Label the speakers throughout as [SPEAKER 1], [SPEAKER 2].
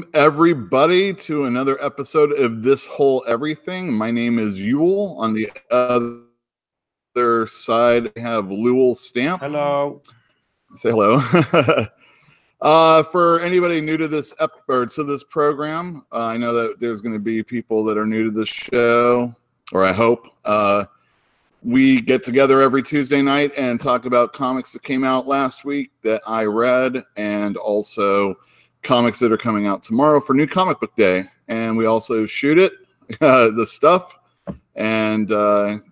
[SPEAKER 1] Welcome, everybody, to another episode of This Whole Everything. My name is Yule. On the other side, I have Lewell Stamp.
[SPEAKER 2] Hello.
[SPEAKER 1] Say hello. For anybody new to this program, I know that there's going to be people that are new to the show, or I hope. We get together every Tuesday night and talk about comics that came out last week that I read, and also comics that are coming out tomorrow for New Comic Book Day. And we also shoot it, the stuff, and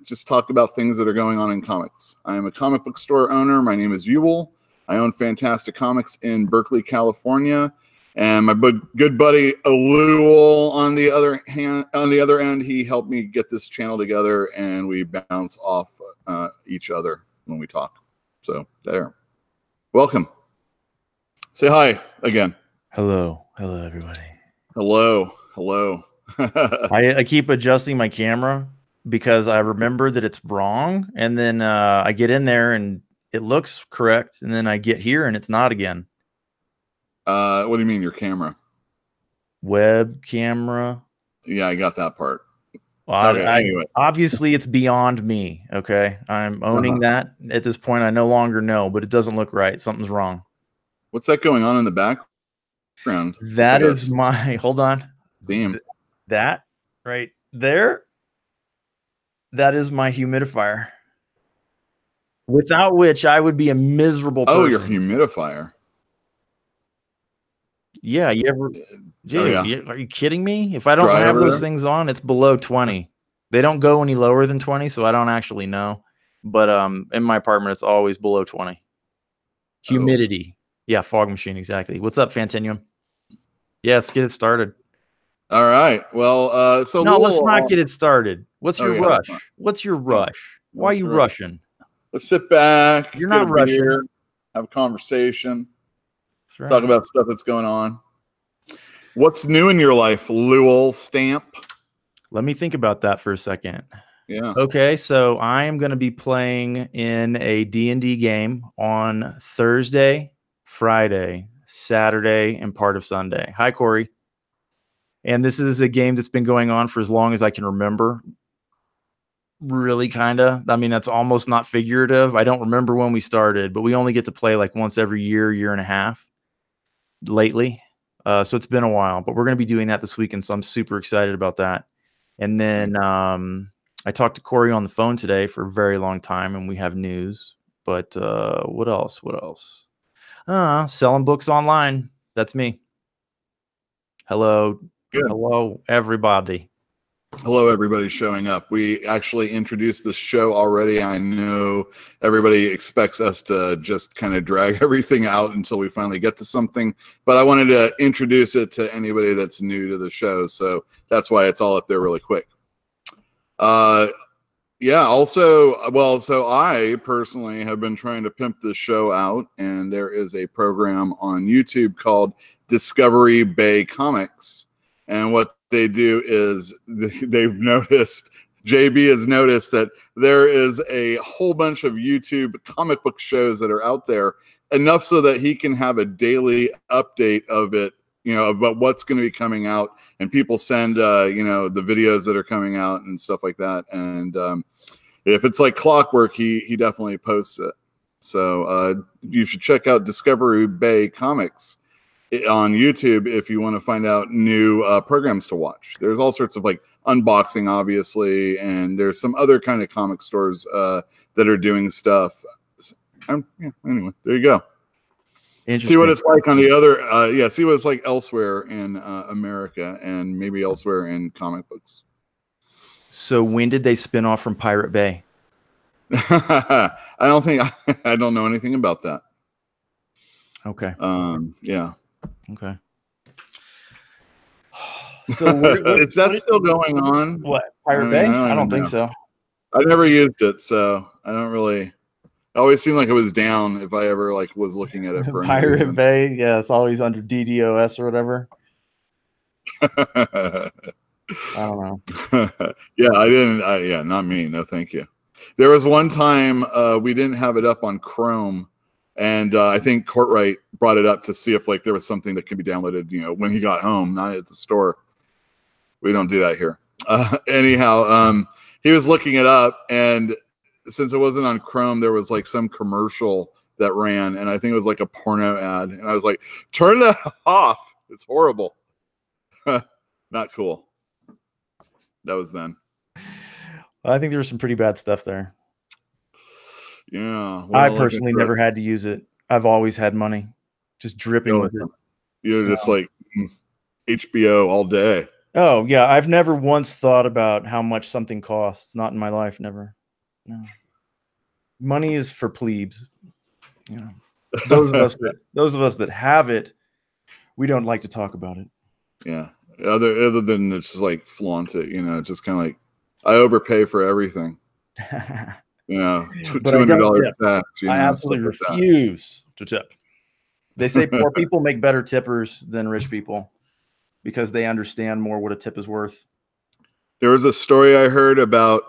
[SPEAKER 1] just talk about things that are going on in comics. I am a comic book store owner. My name is Yule. I own Fantastic Comics in Berkeley, California. And my good buddy Lewell on the other end, he helped me get this channel together, and we bounce off each other when we talk. So there. Welcome. Say hi again.
[SPEAKER 2] Hello everybody.
[SPEAKER 1] Hello.
[SPEAKER 2] I keep adjusting my camera because I remember that it's wrong, and then I get in there and it looks correct, and then I get here and it's not again.
[SPEAKER 1] What do you mean, your camera?
[SPEAKER 2] Web camera.
[SPEAKER 1] Yeah, I got that part.
[SPEAKER 2] Well, anyway. Obviously, it's beyond me. Okay, I'm owning that at this point. I no longer know, but it doesn't look right. Something's wrong.
[SPEAKER 1] What's that going on in the background?
[SPEAKER 2] That is my. Hold on.
[SPEAKER 1] Damn.
[SPEAKER 2] That right there. That is my humidifier. Without which I would be a miserable person.
[SPEAKER 1] Oh, your humidifier.
[SPEAKER 2] Yeah, you ever? Are you kidding me? If I don't have those things on, it's below 20. They don't go any lower than 20, so I don't actually know. But in my apartment, it's always below 20. Humidity. Yeah, fog machine, exactly. What's up, Fantinuum? Yeah, let's get it started.
[SPEAKER 1] All right. Well, so
[SPEAKER 2] no, let's not get it started. What's your rush?
[SPEAKER 1] Fine.
[SPEAKER 2] What's your rush? Why are you rushing?
[SPEAKER 1] Let's sit back.
[SPEAKER 2] You're not rushing.
[SPEAKER 1] Beer, have a conversation. Right. Talk about stuff that's going on. What's new in your life, Lewell Stamp?
[SPEAKER 2] Let me think about that for a second.
[SPEAKER 1] Yeah.
[SPEAKER 2] Okay, so I am going to be playing in a D&D game on Thursday, Friday, Saturday, and part of Sunday. Hi, Corey. And this is a game that's been going on for as long as I can remember. Really, kind of. I mean, that's almost not figurative. I don't remember when we started, but we only get to play like once every year and a half lately. So it's been a while, but we're going to be doing that this weekend. So I'm super excited about that. And then I talked to Corey on the phone today for a very long time, and we have news. But what else? Selling books online. That's me. Hello.
[SPEAKER 1] Good.
[SPEAKER 2] Hello, everybody.
[SPEAKER 1] Hello, everybody showing up. We actually introduced the show already. I know everybody expects us to just kind of drag everything out until we finally get to something, but I wanted to introduce it to anybody that's new to the show, so that's why it's all up there really quick. Yeah, also, well, so I personally have been trying to pimp this show out, and there is a program on YouTube called Discovery Bay Comics, and what they do is JB has noticed that there is a whole bunch of YouTube comic book shows that are out there, enough so that he can have a daily update of it, about what's going to be coming out, and people send the videos that are coming out and stuff like that. And if it's like clockwork, he definitely posts it. So you should check out Discovery Bay Comics on YouTube if you want to find out new programs to watch. There's all sorts of like unboxing, obviously, and there's some other kind of comic stores that are doing stuff. Anyway, there you go. See what it's like on the other, see what it's like elsewhere in America and maybe elsewhere in comic books.
[SPEAKER 2] So when did they spin off from Pirate Bay?
[SPEAKER 1] I don't know anything about that.
[SPEAKER 2] Okay.
[SPEAKER 1] Yeah.
[SPEAKER 2] Okay.
[SPEAKER 1] So is that still going on?
[SPEAKER 2] What, Pirate Bay? I don't think so.
[SPEAKER 1] I never used it, so I don't really. It always seemed like it was down if I ever was looking at it for
[SPEAKER 2] Pirate Bay. Yeah, it's always under DDoS or whatever. I don't know.
[SPEAKER 1] Yeah, I didn't. Not me. No, thank you. There was one time we didn't have it up on Chrome. And I think Courtwright brought it up to see if like there was something that could be downloaded, when he got home, not at the store. We don't do that here. Anyhow, he was looking it up, and since it wasn't on Chrome, there was like some commercial that ran, and I think it was like a porno ad. And I was like, turn that off. It's horrible. Not cool. That was then.
[SPEAKER 2] I think there was some pretty bad stuff there.
[SPEAKER 1] Yeah.
[SPEAKER 2] Well, I personally never had to use it. I've always had money just dripping with it.
[SPEAKER 1] You're just like HBO all day.
[SPEAKER 2] Oh, yeah. I've never once thought about how much something costs. Not in my life. Never. No. Money is for plebes. Those of us that have it, we don't like to talk about it.
[SPEAKER 1] Yeah. Other than it's just like flaunt it, just kind of like I overpay for everything. $200 tax.
[SPEAKER 2] I absolutely refuse to tip. They say poor people make better tippers than rich people because they understand more what a tip is worth.
[SPEAKER 1] There was a story I heard about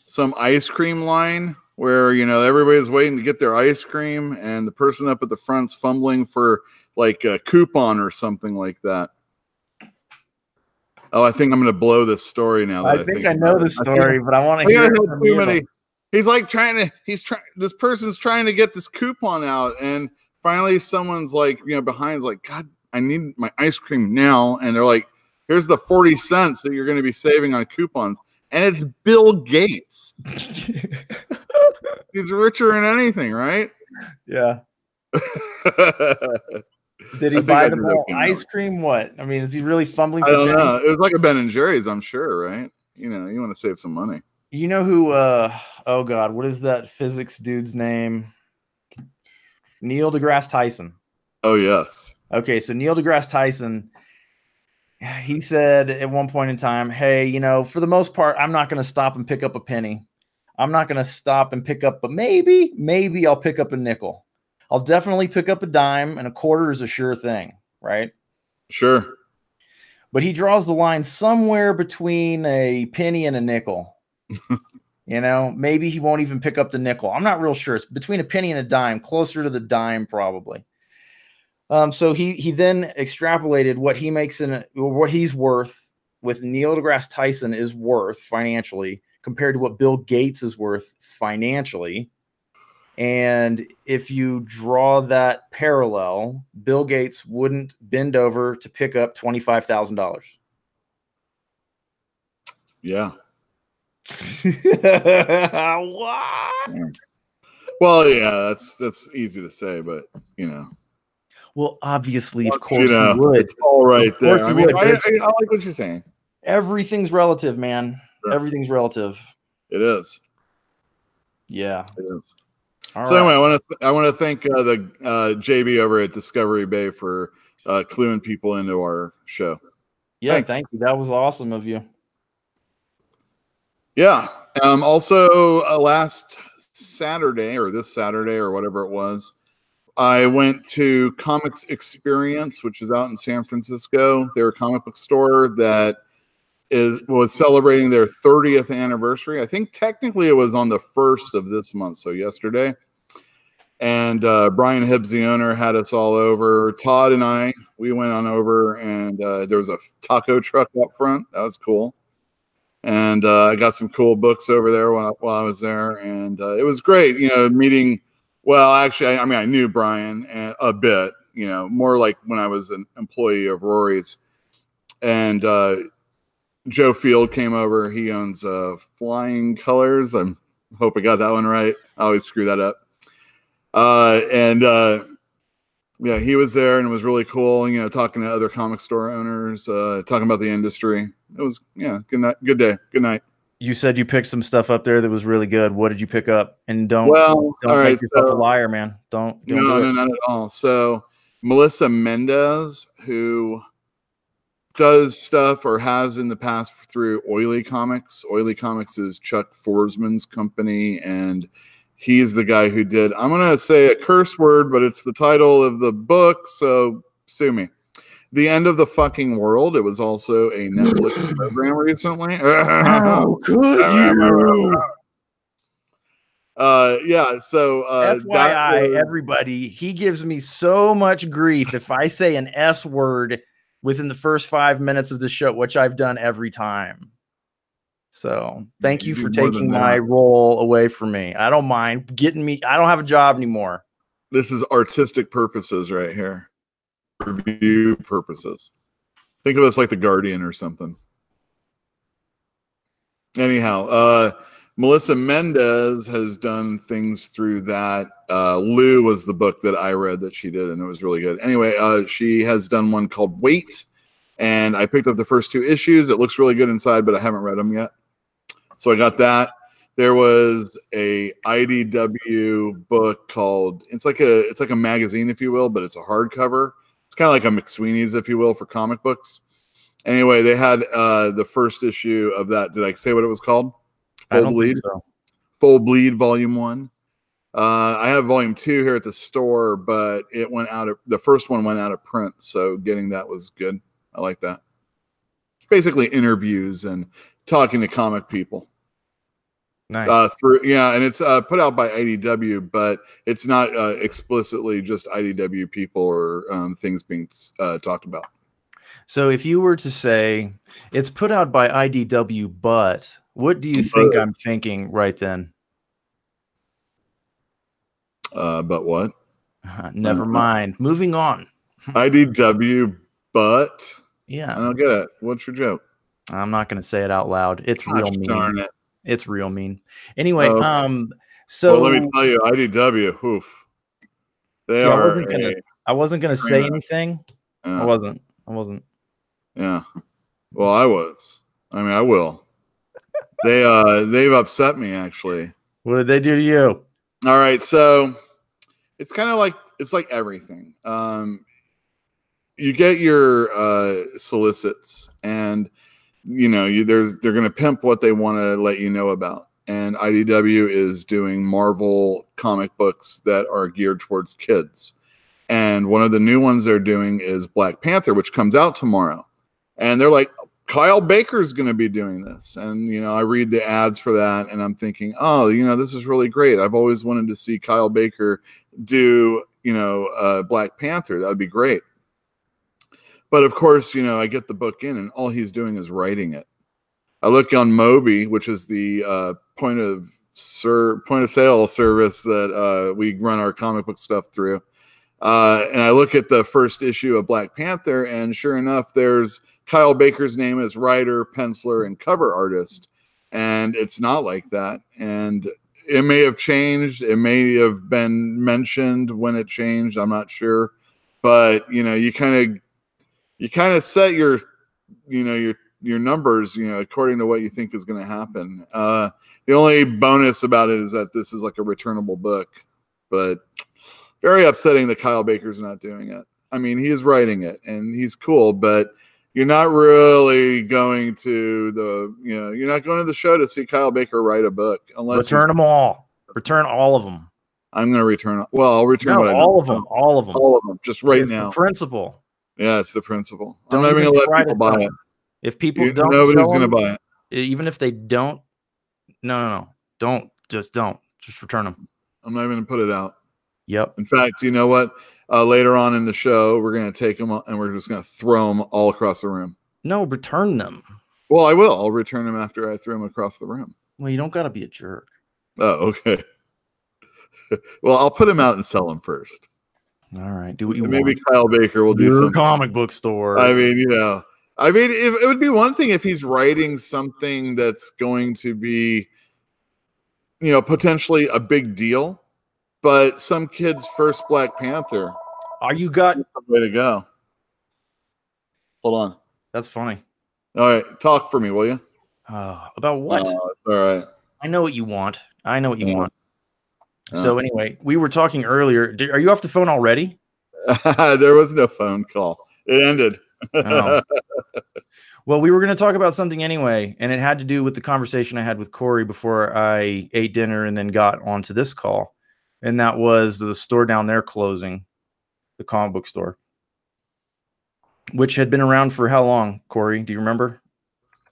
[SPEAKER 1] some ice cream line where, everybody's waiting to get their ice cream and the person up at the front's fumbling for like a coupon or something like that. Oh, I think I'm going to blow this story now.
[SPEAKER 2] I think I know the story, but I want to hear it from you.
[SPEAKER 1] He's like this person's trying to get this coupon out, and finally someone's like, behind's like, God, I need my ice cream now. And they're like, here's the 40 cents that you're going to be saving on coupons. And it's Bill Gates. He's richer than anything, right?
[SPEAKER 2] Yeah. Did he buy them all ice cream? What? I mean, is he really fumbling for change?
[SPEAKER 1] I don't know. It was like a Ben and Jerry's, I'm sure, right? You want to save some money.
[SPEAKER 2] You know who, oh God, what is that physics dude's name? Neil deGrasse Tyson.
[SPEAKER 1] Oh, yes.
[SPEAKER 2] Okay, so Neil deGrasse Tyson, he said at one point in time, hey, for the most part, I'm not going to stop and pick up a penny. I'm not going to stop and pick up, but maybe I'll pick up a nickel. I'll definitely pick up a dime, and a quarter is a sure thing, right?
[SPEAKER 1] Sure.
[SPEAKER 2] But he draws the line somewhere between a penny and a nickel. Maybe he won't even pick up the nickel. I'm not real sure. It's between a penny and a dime, closer to the dime probably. So he then extrapolated what he makes what he's worth, with Neil deGrasse Tyson is worth financially compared to what Bill Gates is worth financially. And if you draw that parallel, Bill Gates wouldn't bend over to pick up $25,000.
[SPEAKER 1] Yeah.
[SPEAKER 2] What?
[SPEAKER 1] Well, yeah, that's easy to say, but
[SPEAKER 2] Well, obviously, of course, he would.
[SPEAKER 1] It's all right there. I mean, I like what you're saying.
[SPEAKER 2] Everything's relative, man.
[SPEAKER 1] Sure.
[SPEAKER 2] Everything's relative.
[SPEAKER 1] It is.
[SPEAKER 2] Yeah,
[SPEAKER 1] it is.
[SPEAKER 2] All
[SPEAKER 1] so
[SPEAKER 2] right.
[SPEAKER 1] Anyway, I want to thank the JB over at Discovery Bay for cluing people into our show.
[SPEAKER 2] Yeah,
[SPEAKER 1] Thanks.
[SPEAKER 2] Thank you. That was awesome of you.
[SPEAKER 1] Yeah. Also, last Saturday or this Saturday or whatever it was, I went to Comics Experience, which is out in San Francisco. They're a comic book store that was celebrating their 30th anniversary. I think technically it was on the 1st of this month, so yesterday. And Brian Hibbs, the owner, had us all over. Todd and I, we went on over, and there was a taco truck up front. That was cool. And I got some cool books over there while I was there, and it was great, meeting. Well, actually, I knew Brian a bit, more like when I was an employee of Rory's. And Joe Field came over. He owns Flying Colors. I hope I got that one right. I always screw that up. Yeah, he was there, and it was really cool, talking to other comic store owners, talking about the industry. It was, good night, good day, good night.
[SPEAKER 2] You said you picked some stuff up there that was really good. What did you pick up? And don't make yourself a liar, man. Don't
[SPEAKER 1] no, not at all. So Melissa Mendez, who does stuff or has in the past through Oily Comics. Oily Comics is Chuck Forsman's company, and he's the guy who did, I'm going to say a curse word, but it's the title of the book, so sue me. The End of the Fucking World. It was also a Netflix program recently.
[SPEAKER 2] How could you?
[SPEAKER 1] Yeah. So that
[SPEAKER 2] FYI,
[SPEAKER 1] was,
[SPEAKER 2] everybody, he gives me so much grief if I say an S word within the first 5 minutes of the show, which I've done every time. So thank you
[SPEAKER 1] do
[SPEAKER 2] for
[SPEAKER 1] more than
[SPEAKER 2] taking my
[SPEAKER 1] that.
[SPEAKER 2] role away from me. I don't mind getting me. I don't have a job anymore.
[SPEAKER 1] This is artistic purposes right here. Review purposes. Think of us like the Guardian or something. Anyhow, Melissa Mendez has done things through that. Lou was the book that I read that she did, and it was really good. Anyway, she has done one called Wait, and I picked up the first 2 issues. It looks really good inside, but I haven't read them yet. So I got that. There was a IDW book called it's like a magazine, if you will, but it's a hardcover. It's kind of like a McSweeney's, if you will, for comic books. Anyway, they had the first issue of that. Did I say what it was called?
[SPEAKER 2] I don't think so.
[SPEAKER 1] Full Bleed Volume 1. I have Volume 2 here at the store, but the first one went out of print, so getting that was good. I like that. It's basically interviews and talking to comic people.
[SPEAKER 2] Nice.
[SPEAKER 1] And it's put out by IDW, but it's not explicitly just IDW people or things being talked about.
[SPEAKER 2] So if you were to say it's put out by IDW, but what do you think I'm thinking right then?
[SPEAKER 1] But what?
[SPEAKER 2] Never mind. Moving on.
[SPEAKER 1] IDW, but
[SPEAKER 2] yeah,
[SPEAKER 1] I don't get it. What's your joke?
[SPEAKER 2] I'm not going to say it out loud. It's real mean.
[SPEAKER 1] Darn it.
[SPEAKER 2] It's real mean. Anyway,
[SPEAKER 1] so well, let me tell you, IDW, oof. They are.
[SPEAKER 2] I wasn't gonna say anything. I wasn't.
[SPEAKER 1] Yeah. Well, I was. I mean, I will. They've upset me actually.
[SPEAKER 2] What did they do to you?
[SPEAKER 1] All right, so it's kind of like everything. You get your solicits, and they're going to pimp what they want to let you know about. And IDW is doing Marvel comic books that are geared towards kids. And one of the new ones they're doing is Black Panther, which comes out tomorrow. And they're like, Kyle Baker's going to be doing this. And, I read the ads for that and I'm thinking, oh, this is really great. I've always wanted to see Kyle Baker do, Black Panther. That would be great. But of course, I get the book in and all he's doing is writing it. I look on Mobi, which is the point of sale service that we run our comic book stuff through. And I look at the first issue of Black Panther, and sure enough, there's Kyle Baker's name as writer, penciler, and cover artist. And it's not like that. And it may have changed. It may have been mentioned when it changed. I'm not sure. But, you kind of set your numbers, according to what you think is going to happen. The only bonus about it is that this is like a returnable book, but very upsetting that Kyle Baker's not doing it. I mean, he is writing it and he's cool, but you're not really going to you're not going to the show to see Kyle Baker write a book unless
[SPEAKER 2] return them all. Return all of them.
[SPEAKER 1] I'm going to return. Well, I'll return
[SPEAKER 2] all of them. All of them.
[SPEAKER 1] All of them. Just right now.
[SPEAKER 2] The principle.
[SPEAKER 1] Yeah, it's the principle. I'm not even going to let people buy it.
[SPEAKER 2] If people don't,
[SPEAKER 1] nobody's going to buy it.
[SPEAKER 2] Even if they don't, no. Don't. Just return them.
[SPEAKER 1] I'm not even going to put it out.
[SPEAKER 2] Yep.
[SPEAKER 1] In fact, you know what? Later on in the show, we're going to take them and we're just going to throw them all across the room.
[SPEAKER 2] No, return them.
[SPEAKER 1] Well, I will. I'll return them after I throw them across the room.
[SPEAKER 2] Well, you don't got to be a jerk.
[SPEAKER 1] Oh, okay. Well, I'll put them out and sell them first.
[SPEAKER 2] All right. Do what you
[SPEAKER 1] want.
[SPEAKER 2] Maybe
[SPEAKER 1] Kyle Baker will do some
[SPEAKER 2] comic book store.
[SPEAKER 1] I mean, it would be one thing if he's writing something that's going to be, potentially a big deal. But some kid's first Black Panther.
[SPEAKER 2] Way
[SPEAKER 1] to go. Hold on.
[SPEAKER 2] That's funny.
[SPEAKER 1] All right. Talk for me, will you?
[SPEAKER 2] About what?
[SPEAKER 1] It's all right.
[SPEAKER 2] I know what you want. So anyway, we were talking earlier. Are you off the phone already?
[SPEAKER 1] There was no phone call. It ended.
[SPEAKER 2] Oh. Well, we were going to talk about something anyway, and it had to do with the conversation I had with Corey before I ate dinner and then got onto this call. And that was the store down there closing, the comic book store, which had been around for how long, Corey? Do you remember?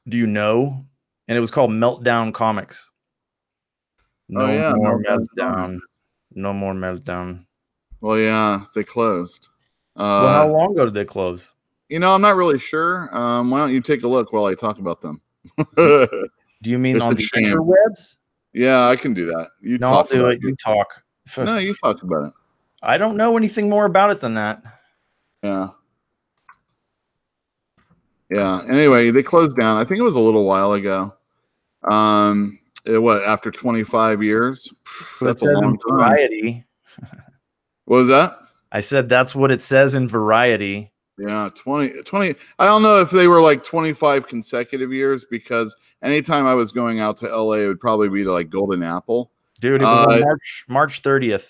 [SPEAKER 2] Do you know? And it was called Meltdown Comics. No
[SPEAKER 1] yeah,
[SPEAKER 2] more
[SPEAKER 1] Meltdown
[SPEAKER 2] meltdown.
[SPEAKER 1] Comics.
[SPEAKER 2] No more meltdown.
[SPEAKER 1] Well, yeah, they closed.
[SPEAKER 2] Well, how long ago did they close?
[SPEAKER 1] I'm not really sure. Why don't you take a look while I talk about them?
[SPEAKER 2] Do you mean
[SPEAKER 1] It's
[SPEAKER 2] on
[SPEAKER 1] a
[SPEAKER 2] the
[SPEAKER 1] shame.
[SPEAKER 2] interwebs?
[SPEAKER 1] Yeah, I can do that. You
[SPEAKER 2] No, I'll
[SPEAKER 1] talk
[SPEAKER 2] do
[SPEAKER 1] about
[SPEAKER 2] it. You talk.
[SPEAKER 1] No, you talk about it.
[SPEAKER 2] I don't know anything more about it than that.
[SPEAKER 1] Yeah. Yeah. Anyway, they closed down. I think it was a little while ago. After 25 years? That's a long time.
[SPEAKER 2] Variety.
[SPEAKER 1] What was that?
[SPEAKER 2] I said that's what it says in Variety.
[SPEAKER 1] Yeah, 20. I don't know if they were like 25 consecutive years, because anytime I was going out to LA, it would probably be to like Golden Apple.
[SPEAKER 2] Dude, it was on March 30th.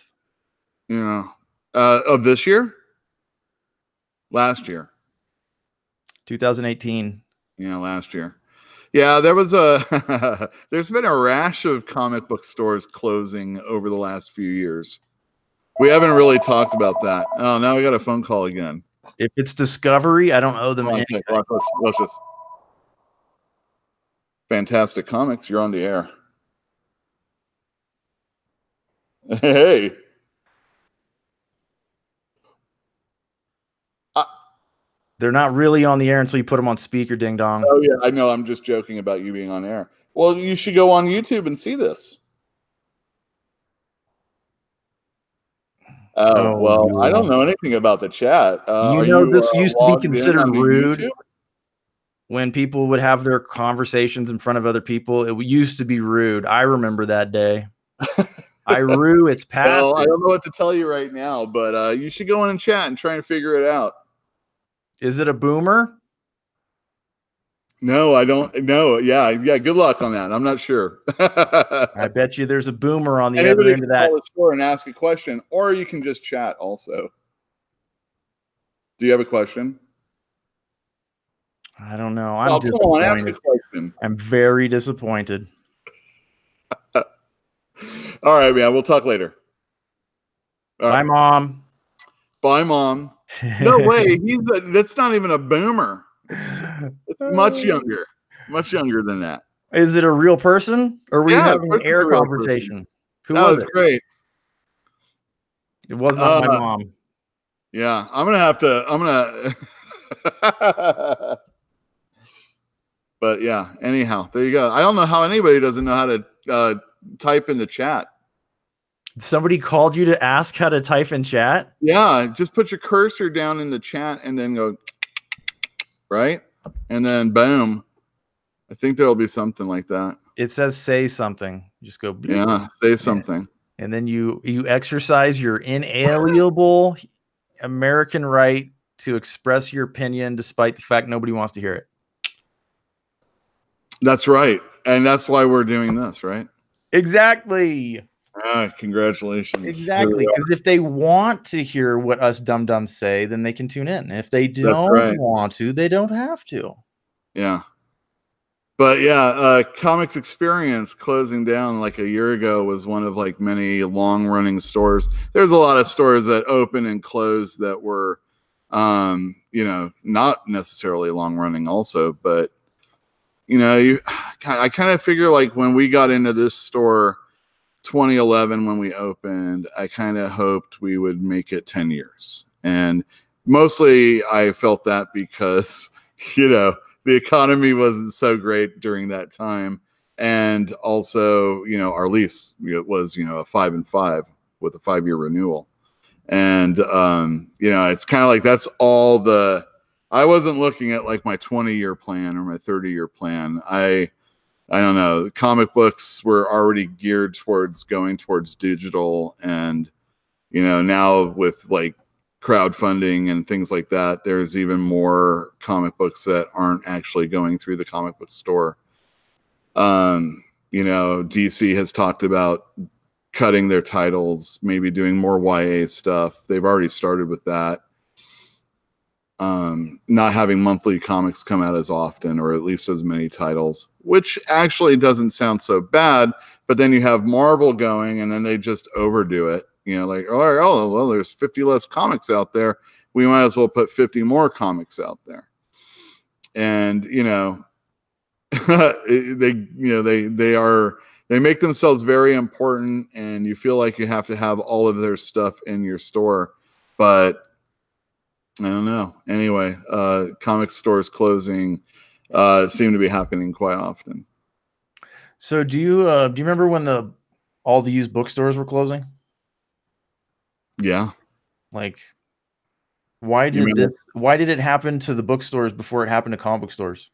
[SPEAKER 1] Of this year? Last year.
[SPEAKER 2] 2018.
[SPEAKER 1] Yeah, last year. Yeah, there was there's been a rash of comic book stores closing over the last few years. We haven't really talked about that. Oh, now we got a phone call again.
[SPEAKER 2] If it's Discovery, I don't owe them anything.
[SPEAKER 1] Watch this. Fantastic Comics, you're on the air. Hey.
[SPEAKER 2] They're not really on the air until you put them on speaker, ding dong.
[SPEAKER 1] Oh, yeah, I know. I'm just joking about you being on air. Well, you should go on YouTube and see this. Oh, well, I don't know anything about the chat.
[SPEAKER 2] This used to be considered rude.
[SPEAKER 1] YouTube?
[SPEAKER 2] When people would have their conversations in front of other people, it used to be rude. I remember that day. It's past.
[SPEAKER 1] Well, I don't know what to tell you right now, but you should go in and chat and try and figure it out.
[SPEAKER 2] Is it a boomer?
[SPEAKER 1] No, I don't know. Yeah. Good luck on that. I'm not sure.
[SPEAKER 2] I bet you there's a boomer on the other end of that.
[SPEAKER 1] Call the store and ask a question, or you can just chat also. Do you have a question?
[SPEAKER 2] I don't know.
[SPEAKER 1] Come on, ask a question.
[SPEAKER 2] I'm very disappointed.
[SPEAKER 1] All right, man. We'll talk later.
[SPEAKER 2] Bye, Mom.
[SPEAKER 1] Bye, Mom. No way. That's not even a boomer. It's much younger than that.
[SPEAKER 2] Is it a real person, or were you having an air conversation? Who was it?
[SPEAKER 1] Great.
[SPEAKER 2] It was not my mom.
[SPEAKER 1] Yeah, I'm gonna. But yeah, anyhow, there you go. I don't know how anybody doesn't know how to type in the chat.
[SPEAKER 2] Somebody called you to ask how to type in chat?
[SPEAKER 1] Yeah, just put your cursor down in the chat and then go right, and then boom. I think there'll be something like that.
[SPEAKER 2] It says say something. You just go. Bleep.
[SPEAKER 1] Yeah, say something.
[SPEAKER 2] And then you exercise your inalienable American right to express your opinion, despite the fact nobody wants to hear it.
[SPEAKER 1] That's right. And that's why we're doing this, right?
[SPEAKER 2] Exactly.
[SPEAKER 1] Congratulations.
[SPEAKER 2] Exactly. Because if they want to hear what us dum-dums say, then they can tune in. If they don't want to, they don't have to.
[SPEAKER 1] Yeah. But yeah, Comics Experience closing down like a year ago was one of like many long-running stores. There's a lot of stores that open and close that were, not necessarily long-running also, but I kind of figure like when we got into this store 2011 when we opened, I kind of hoped we would make it 10 years. And mostly I felt that because, the economy wasn't so great during that time. And also, our lease was, a 5 and 5 with a 5-year renewal. And, it's kind of like that's all I wasn't looking at like my 20-year plan or my 30-year plan. I don't know. Comic books were already geared towards going towards digital. And, now with like crowdfunding and things like that, there's even more comic books that aren't actually going through the comic book store. DC has talked about cutting their titles, maybe doing more YA stuff. They've already started with that. Not having monthly comics come out as often, or at least as many titles, which actually doesn't sound so bad. But then you have Marvel going, and then they just overdo it. Like, oh, well, there's 50 less comics out there. We might as well put 50 more comics out there. And, they are they make themselves very important, and you feel like you have to have all of their stuff in your store. But I don't know. Anyway, comic stores closing seem to be happening quite often.
[SPEAKER 2] So do you remember when all the used bookstores were closing?
[SPEAKER 1] Yeah.
[SPEAKER 2] Like, why did it happen to the bookstores before it happened to comic book stores?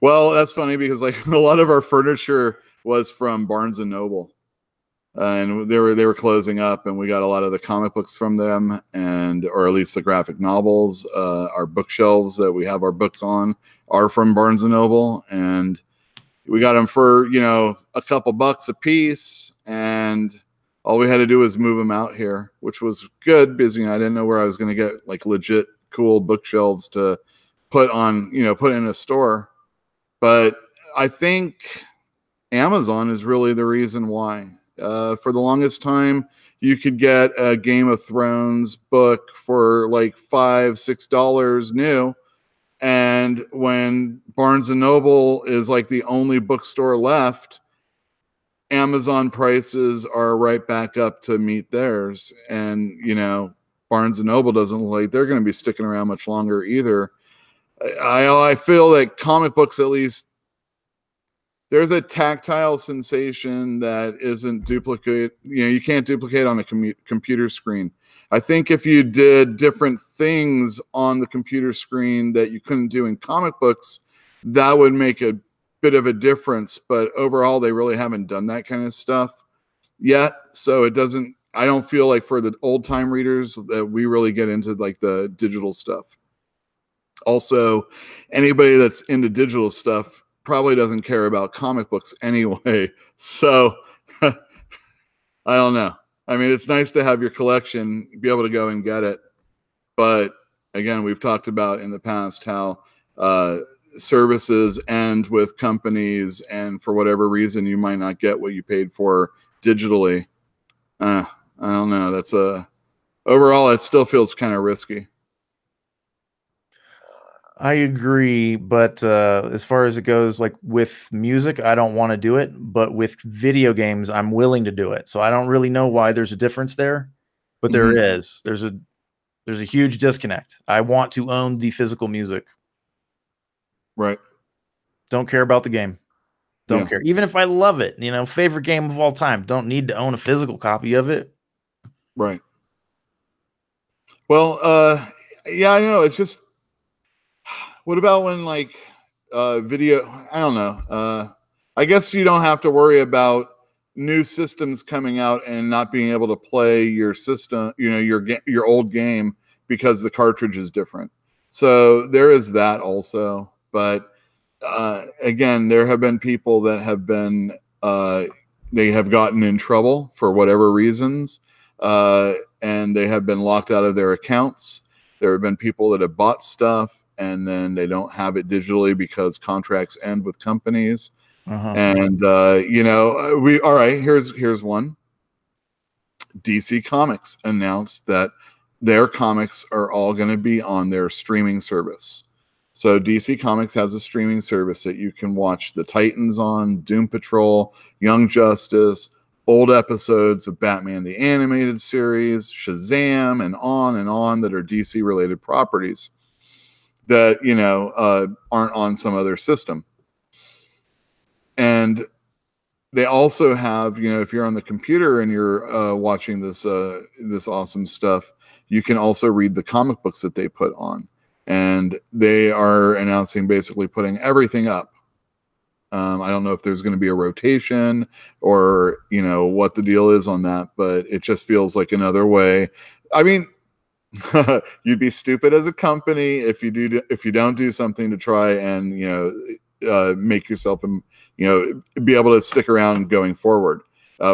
[SPEAKER 1] Well, that's funny because like a lot of our furniture was from Barnes and Noble, and they were closing up, and we got a lot of the comic books from them, or at least the graphic novels. Our bookshelves that we have our books on are from Barnes and Noble, and we got them for a couple bucks a piece, and all we had to do was move them out here, which was good because I didn't know where I was going to get like legit cool bookshelves to put in a store. But I think Amazon is really the reason why. For the longest time, you could get a Game of Thrones book for like $5-6 new. And when Barnes and Noble is like the only bookstore left, Amazon prices are right back up to meet theirs. And, Barnes and Noble doesn't look like they're going to be sticking around much longer either. I feel like comic books, at least, there's a tactile sensation that isn't you can't duplicate on a computer screen. I think if you did different things on the computer screen that you couldn't do in comic books, that would make a bit of a difference. But overall, they really haven't done that kind of stuff yet. So I don't feel like for the old time readers that we really get into like the digital stuff. Also, anybody that's into digital stuff probably doesn't care about comic books anyway. So I don't know. I mean, it's nice to have your collection, be able to go and get it. But again, we've talked about in the past how services end with companies, and for whatever reason, you might not get what you paid for digitally. I don't know. Overall, it still feels kind of risky.
[SPEAKER 2] I agree, but as far as it goes, like with music, I don't want to do it, but with video games, I'm willing to do it. So I don't really know why there's a difference there, but there is. There's a huge disconnect. I want to own the physical music.
[SPEAKER 1] Right.
[SPEAKER 2] Don't care about the game. Don't care. Even if I love it, favorite game of all time, don't need to own a physical copy of it.
[SPEAKER 1] Right. Well, yeah, I know. It's just, what about when like video? I don't know. I guess you don't have to worry about new systems coming out and not being able to play your system, your old game because the cartridge is different. So there is that also. But again, there have been people that have been they have gotten in trouble for whatever reasons, and they have been locked out of their accounts. There have been people that have bought stuff and then they don't have it digitally because contracts end with companies. And all right, here's one. DC Comics announced that their comics are all going to be on their streaming service. So DC Comics has a streaming service that you can watch the Titans on, Doom Patrol, Young Justice, old episodes of Batman the Animated Series, Shazam, and on that are DC related properties that aren't on some other system. And they also have, if you're on the computer and you're watching this awesome stuff, you can also read the comic books that they put on. And they are announcing basically putting everything up. I don't know if there's going to be a rotation or, what the deal is on that, but it just feels like another way. I mean, you'd be stupid as a company if you don't do something to try and, make yourself, be able to stick around going forward.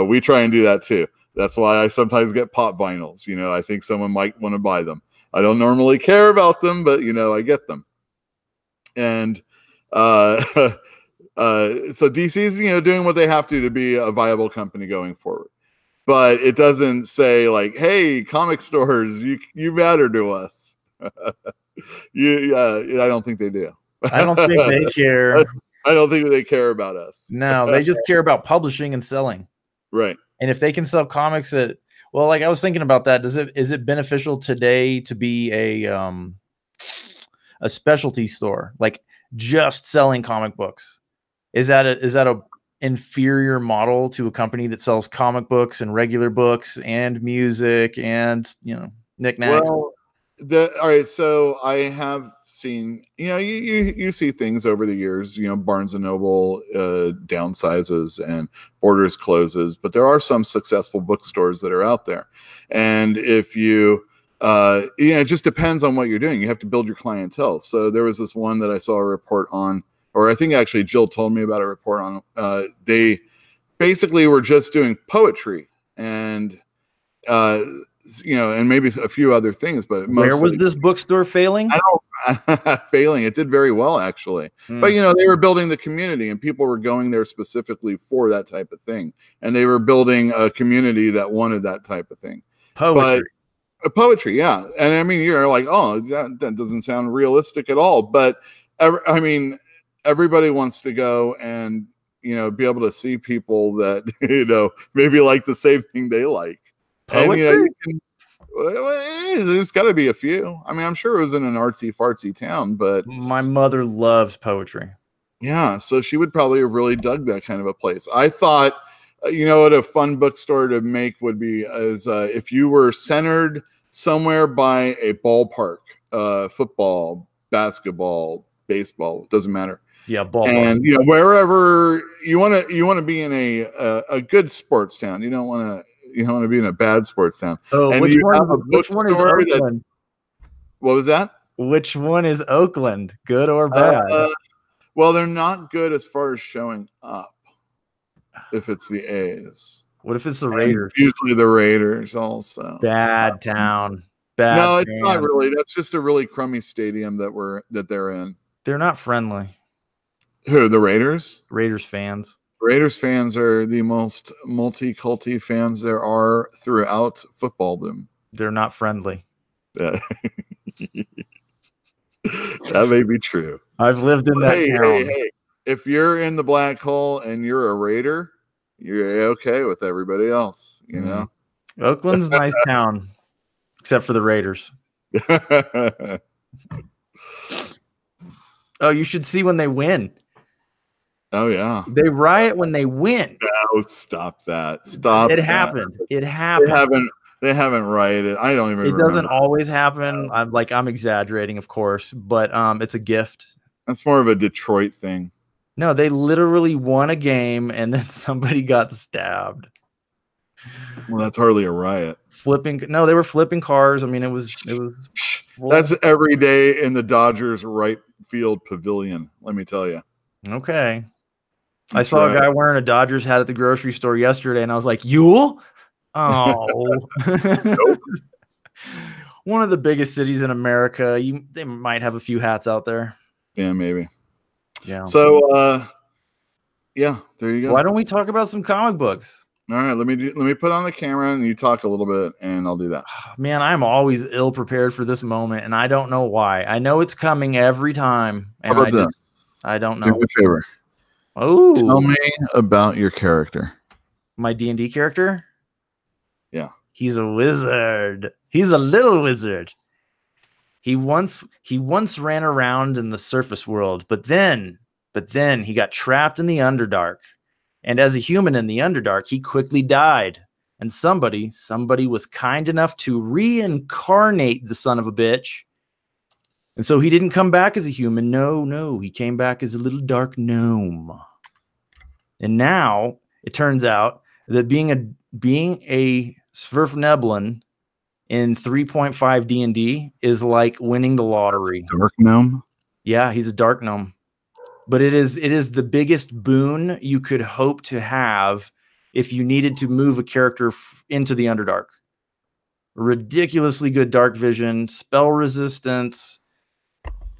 [SPEAKER 1] We try and do that too. That's why I sometimes get pop vinyls. I think someone might want to buy them. I don't normally care about them, but I get them. And so DC's doing what they have to be a viable company going forward. But it doesn't say like, "Hey, comic stores, you matter to us." I don't think they do.
[SPEAKER 2] I don't think they care.
[SPEAKER 1] I don't think they care about us.
[SPEAKER 2] No, they just care about publishing and selling.
[SPEAKER 1] Right.
[SPEAKER 2] And if they can sell comics at, well, like I was thinking about that. Is it beneficial today to be a specialty store, like just selling comic books? Is that a inferior model to a company that sells comic books and regular books and music and, knickknacks?
[SPEAKER 1] Well, all right. So I have seen, you see things over the years. Barnes and Noble downsizes and Borders closes, but there are some successful bookstores that are out there. And if you, it just depends on what you're doing. You have to build your clientele. So there was this one that I saw a report on, or I think actually Jill told me about a report on. They basically were just doing poetry and and maybe a few other things, but
[SPEAKER 2] where was this bookstore failing?
[SPEAKER 1] Failing. It did very well, actually. But they were building the community, and people were going there specifically for that type of thing, and they were building a community that wanted that type of thing.
[SPEAKER 2] Poetry.
[SPEAKER 1] But poetry, yeah. And I mean, you're like, oh, that doesn't sound realistic at all. But I mean, everybody wants to go and be able to see people that maybe like the same thing they like.
[SPEAKER 2] Poetry?
[SPEAKER 1] And there's got to be a few. I mean, I'm sure it was in an artsy fartsy town, but
[SPEAKER 2] my mother loves poetry.
[SPEAKER 1] Yeah, so she would probably have really dug that kind of a place. I thought, what a fun bookstore to make would be is if you were centered somewhere by a ballpark, football, basketball, baseball, doesn't matter.
[SPEAKER 2] Yeah, ballpark.
[SPEAKER 1] And wherever you want to be in a good sports town. You don't want to be in a bad sports town.
[SPEAKER 2] Oh,
[SPEAKER 1] and
[SPEAKER 2] which one is Oakland?
[SPEAKER 1] What was that?
[SPEAKER 2] Which one is Oakland? Good or bad?
[SPEAKER 1] Well, they're not good as far as showing up. If it's the A's.
[SPEAKER 2] What if it's the Raiders?
[SPEAKER 1] And usually the Raiders also.
[SPEAKER 2] Bad town. Bad.
[SPEAKER 1] No, it's not really. That's just a really crummy stadium that they're in.
[SPEAKER 2] They're not friendly.
[SPEAKER 1] Who, the Raiders?
[SPEAKER 2] Raiders fans.
[SPEAKER 1] Raiders fans are the most multi-culti fans there are throughout footballdom.
[SPEAKER 2] They're not friendly.
[SPEAKER 1] That may be true.
[SPEAKER 2] I've lived in that town.
[SPEAKER 1] Hey. If you're in the black hole and you're a Raider, you're okay with everybody else,
[SPEAKER 2] Oakland's a nice town, except for the Raiders. Oh, you should see when they win.
[SPEAKER 1] Oh, yeah.
[SPEAKER 2] They riot when they win.
[SPEAKER 1] No, stop that. Stop.
[SPEAKER 2] It happened. It happened.
[SPEAKER 1] They haven't rioted. I don't even remember.
[SPEAKER 2] It doesn't always happen. I'm exaggerating, of course, but it's a gift.
[SPEAKER 1] That's more of a Detroit thing.
[SPEAKER 2] No, they literally won a game and then somebody got stabbed.
[SPEAKER 1] Well, that's hardly a riot.
[SPEAKER 2] No, they were flipping cars. I mean, it was.
[SPEAKER 1] That's every day in the Dodgers right field pavilion. Let me tell you.
[SPEAKER 2] Okay. I saw a guy wearing a Dodgers hat at the grocery store yesterday, and I was like, Yule? Oh.
[SPEAKER 1] Nope.
[SPEAKER 2] One of the biggest cities in America. They might have a few hats out there.
[SPEAKER 1] Yeah, maybe.
[SPEAKER 2] Yeah.
[SPEAKER 1] So, yeah, there you go.
[SPEAKER 2] Why don't we talk about some comic books?
[SPEAKER 1] All right, let me put on the camera and you talk a little bit, and I'll do that.
[SPEAKER 2] Man, I'm always ill prepared for this moment, and I don't know why. I know it's coming every time, and I don't know.
[SPEAKER 1] Do me a favor.
[SPEAKER 2] Oh,
[SPEAKER 1] tell me about your character.
[SPEAKER 2] My D&D character?
[SPEAKER 1] Yeah,
[SPEAKER 2] he's a wizard. He's a little wizard. He once ran around in the surface world, but then he got trapped in the Underdark. And as a human in the Underdark, he quickly died. And somebody was kind enough to reincarnate the son of a bitch. And so he didn't come back as a human. No, he came back as a little dark gnome. And now it turns out that being a Svirfneblin in 3.5 D&D is like winning the lottery.
[SPEAKER 1] Dark gnome?
[SPEAKER 2] Yeah, he's a dark gnome. But it is the biggest boon you could hope to have if you needed to move a character into the Underdark. Ridiculously good dark vision, spell resistance,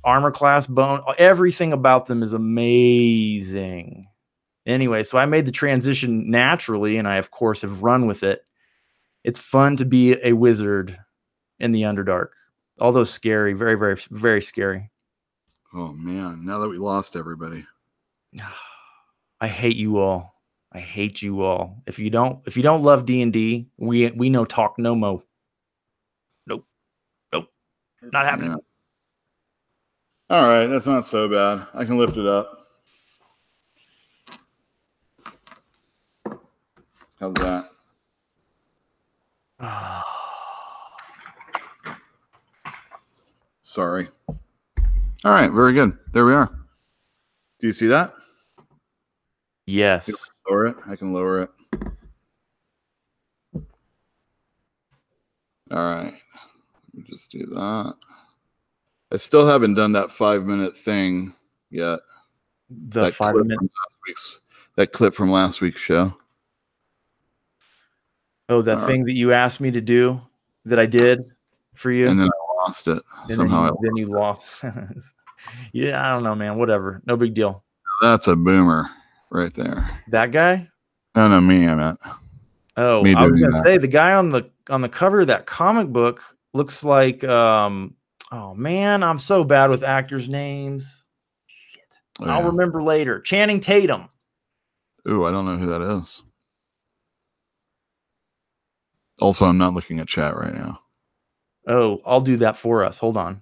[SPEAKER 2] armor class, bone, everything about them is amazing. Anyway, so I made the transition naturally, and I, of course, have run with it. It's fun to be a wizard in the Underdark. Although scary, very, very, very scary.
[SPEAKER 1] Oh, man, now that we lost everybody.
[SPEAKER 2] I hate you all. I hate you all. If you don't love D&D, we no talk no mo. Nope. Not happening.
[SPEAKER 1] Yeah. All right, that's not so bad. I can lift it up. How's that? Sorry. All right, very good. There we are. Do you see that?
[SPEAKER 2] Yes.
[SPEAKER 1] Lower it. I can lower it. All right. Let me just do that. I still haven't done that 5-minute thing yet.
[SPEAKER 2] The
[SPEAKER 1] that
[SPEAKER 2] 5
[SPEAKER 1] clip
[SPEAKER 2] minute.
[SPEAKER 1] from that clip from last week's show.
[SPEAKER 2] Oh, that thing that you asked me to do that I did for you.
[SPEAKER 1] And then I lost it.
[SPEAKER 2] And
[SPEAKER 1] Somehow
[SPEAKER 2] then you lost. Yeah, I don't know, man. Whatever. No big deal.
[SPEAKER 1] That's a boomer right there.
[SPEAKER 2] That guy?
[SPEAKER 1] No, me, I meant.
[SPEAKER 2] Oh, I was gonna say the guy on the cover of that comic book looks like oh man, I'm so bad with actors' names. Shit. Oh, yeah. I'll remember later. Channing Tatum.
[SPEAKER 1] Ooh, I don't know who that is. Also, I'm not looking at chat right now.
[SPEAKER 2] Oh, I'll do that for us. Hold on.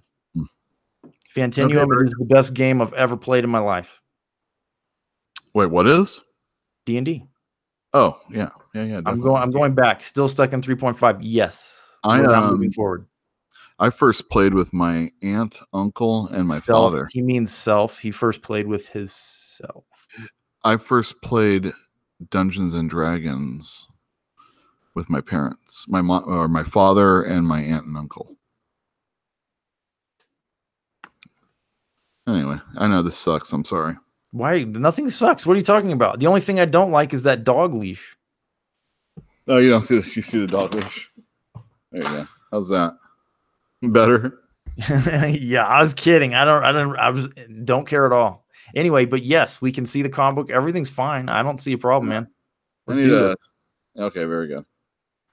[SPEAKER 2] Fantinuum is the best game I've ever played in my life.
[SPEAKER 1] Wait, what is?
[SPEAKER 2] D&D.
[SPEAKER 1] Oh, yeah. Definitely.
[SPEAKER 2] I'm going back. Still stuck in 3.5. Yes. We're not moving forward.
[SPEAKER 1] I first played with my aunt, uncle, and my father.
[SPEAKER 2] He means self. He first played with his self.
[SPEAKER 1] I first played Dungeons and Dragons with my parents, my mom, or my father, and my aunt and uncle. Anyway, I know this sucks. I'm sorry.
[SPEAKER 2] Why? Nothing sucks. What are you talking about? The only thing I don't like is that dog leash.
[SPEAKER 1] Oh, you don't see you see the dog leash. There you go. How's that? Better?
[SPEAKER 2] Yeah, I was kidding. I don't care at all. Anyway, but yes, we can see the comic book. Everything's fine. I don't see a problem, man. Let's do it.
[SPEAKER 1] Okay, very good.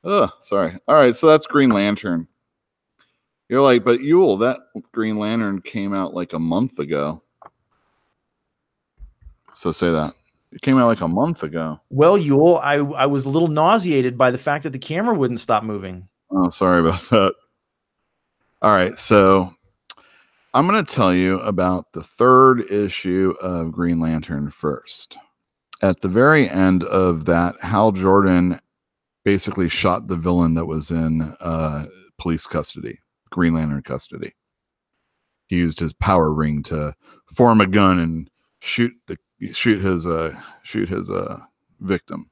[SPEAKER 1] Oh, sorry. All right, so that's Green Lantern. You're like, but Yule, that Green Lantern came out like a month ago. So say that. It came out like a month ago.
[SPEAKER 2] Well, Yule, I was a little nauseated by the fact that the camera wouldn't stop moving.
[SPEAKER 1] Oh, sorry about that. All right, so I'm going to tell you about the third issue of Green Lantern first. At the very end of that, Hal Jordan basically shot the villain that was in police custody, Green Lantern custody. He used his power ring to form a gun and shoot his victim,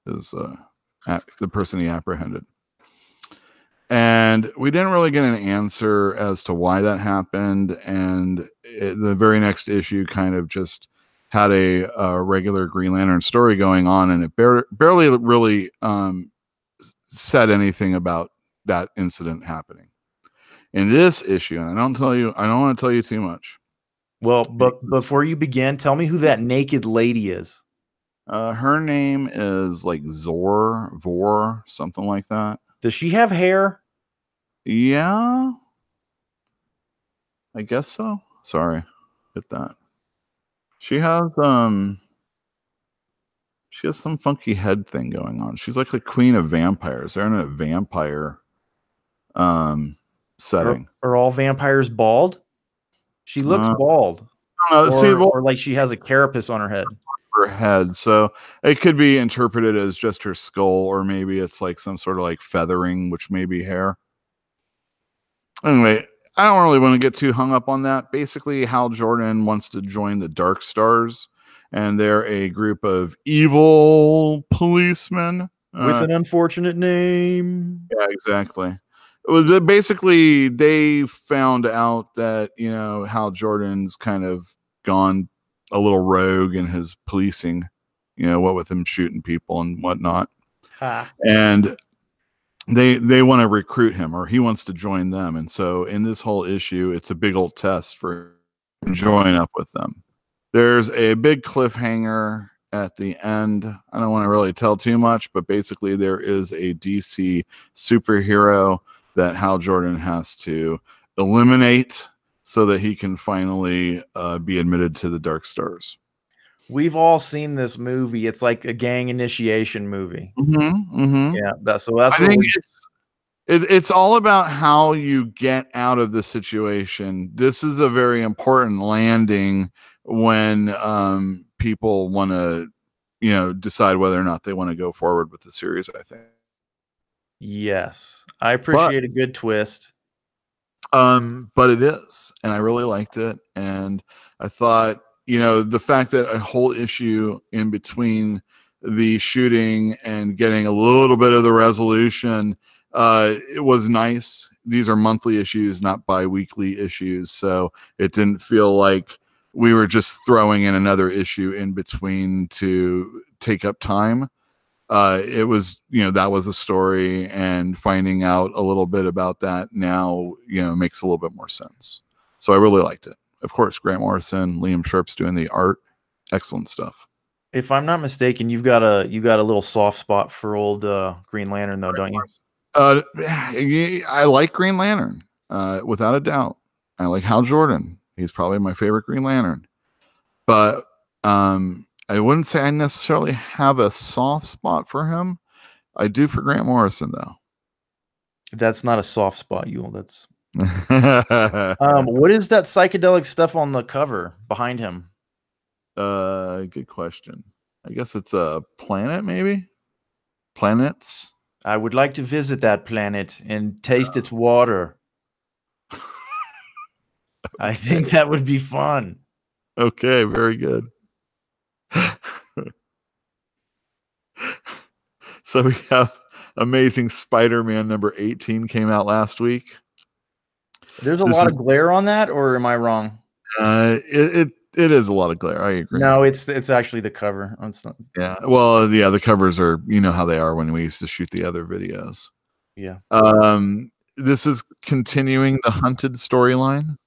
[SPEAKER 1] the person he apprehended. And we didn't really get an answer as to why that happened. And the very next issue kind of just had a regular Green Lantern story going on, and it barely really said anything about that incident happening. In this issue, and I don't want to tell you too much.
[SPEAKER 2] Well, but before you begin, tell me who that naked lady is.
[SPEAKER 1] Her name is like Vor, something like that.
[SPEAKER 2] Does she have hair?
[SPEAKER 1] Yeah, I guess so. Sorry, hit that. She has some funky head thing going on. She's like the queen of vampires. They're in a vampire setting.
[SPEAKER 2] Are all vampires bald? She looks bald. Or like she has a carapace on her head.
[SPEAKER 1] Her head, so it could be interpreted as just her skull, or maybe it's like some sort of like feathering, which may be hair. Anyway, I don't really want to get too hung up on that. Basically, Hal Jordan wants to join the Dark Stars, and they're a group of evil policemen
[SPEAKER 2] with an unfortunate name.
[SPEAKER 1] Yeah, exactly. It was basically they found out that Hal Jordan's kind of gone a little rogue in his policing, what with him shooting people and whatnot. And they want to recruit him, or he wants to join them. And so in this whole issue, it's a big old test for joining up with them. There's a big cliffhanger at the end. I don't want to really tell too much, but basically there is a DC superhero that Hal Jordan has to eliminate so that he can finally be admitted to the Dark Stars.
[SPEAKER 2] We've all seen this movie. It's like a gang initiation movie. Yeah, that's
[SPEAKER 1] I
[SPEAKER 2] what
[SPEAKER 1] think
[SPEAKER 2] we.
[SPEAKER 1] it's all about how you get out of the situation. This is a very important landing when people want to, decide whether or not they want to go forward with the series, I think.
[SPEAKER 2] Yes, I appreciate a good twist.
[SPEAKER 1] But it is, and I really liked it, and I thought, the fact that a whole issue in between the shooting and getting a little bit of the resolution, it was nice. These are monthly issues, not bi-weekly issues, so it didn't feel like we were just throwing in another issue in between to take up time. It was, that was a story, and finding out a little bit about that now, makes a little bit more sense. So I really liked it. Of course, Grant Morrison, Liam Sharp's doing the art. Excellent stuff.
[SPEAKER 2] If I'm not mistaken, you've got a little soft spot for old Green Lantern, though, don't you?
[SPEAKER 1] I like Green Lantern, without a doubt. I like Hal Jordan. He's probably my favorite Green Lantern. But I wouldn't say I necessarily have a soft spot for him. I do for Grant Morrison, though.
[SPEAKER 2] That's not a soft spot, Yule. That's what is that psychedelic stuff on the cover behind him?
[SPEAKER 1] Good question. I guess it's a planet, maybe? Planets?
[SPEAKER 2] I would like to visit that planet and taste its water. I think that would be fun.
[SPEAKER 1] Okay, very good. So we have Amazing Spider-Man number 18 came out last week.
[SPEAKER 2] There's a lot of glare on that, or am I wrong?
[SPEAKER 1] It is a lot of glare. I agree.
[SPEAKER 2] No, it's actually the cover.
[SPEAKER 1] Yeah. Well, yeah, the covers are, how they are when we used to shoot the other videos.
[SPEAKER 2] Yeah.
[SPEAKER 1] This is continuing the Hunted storyline.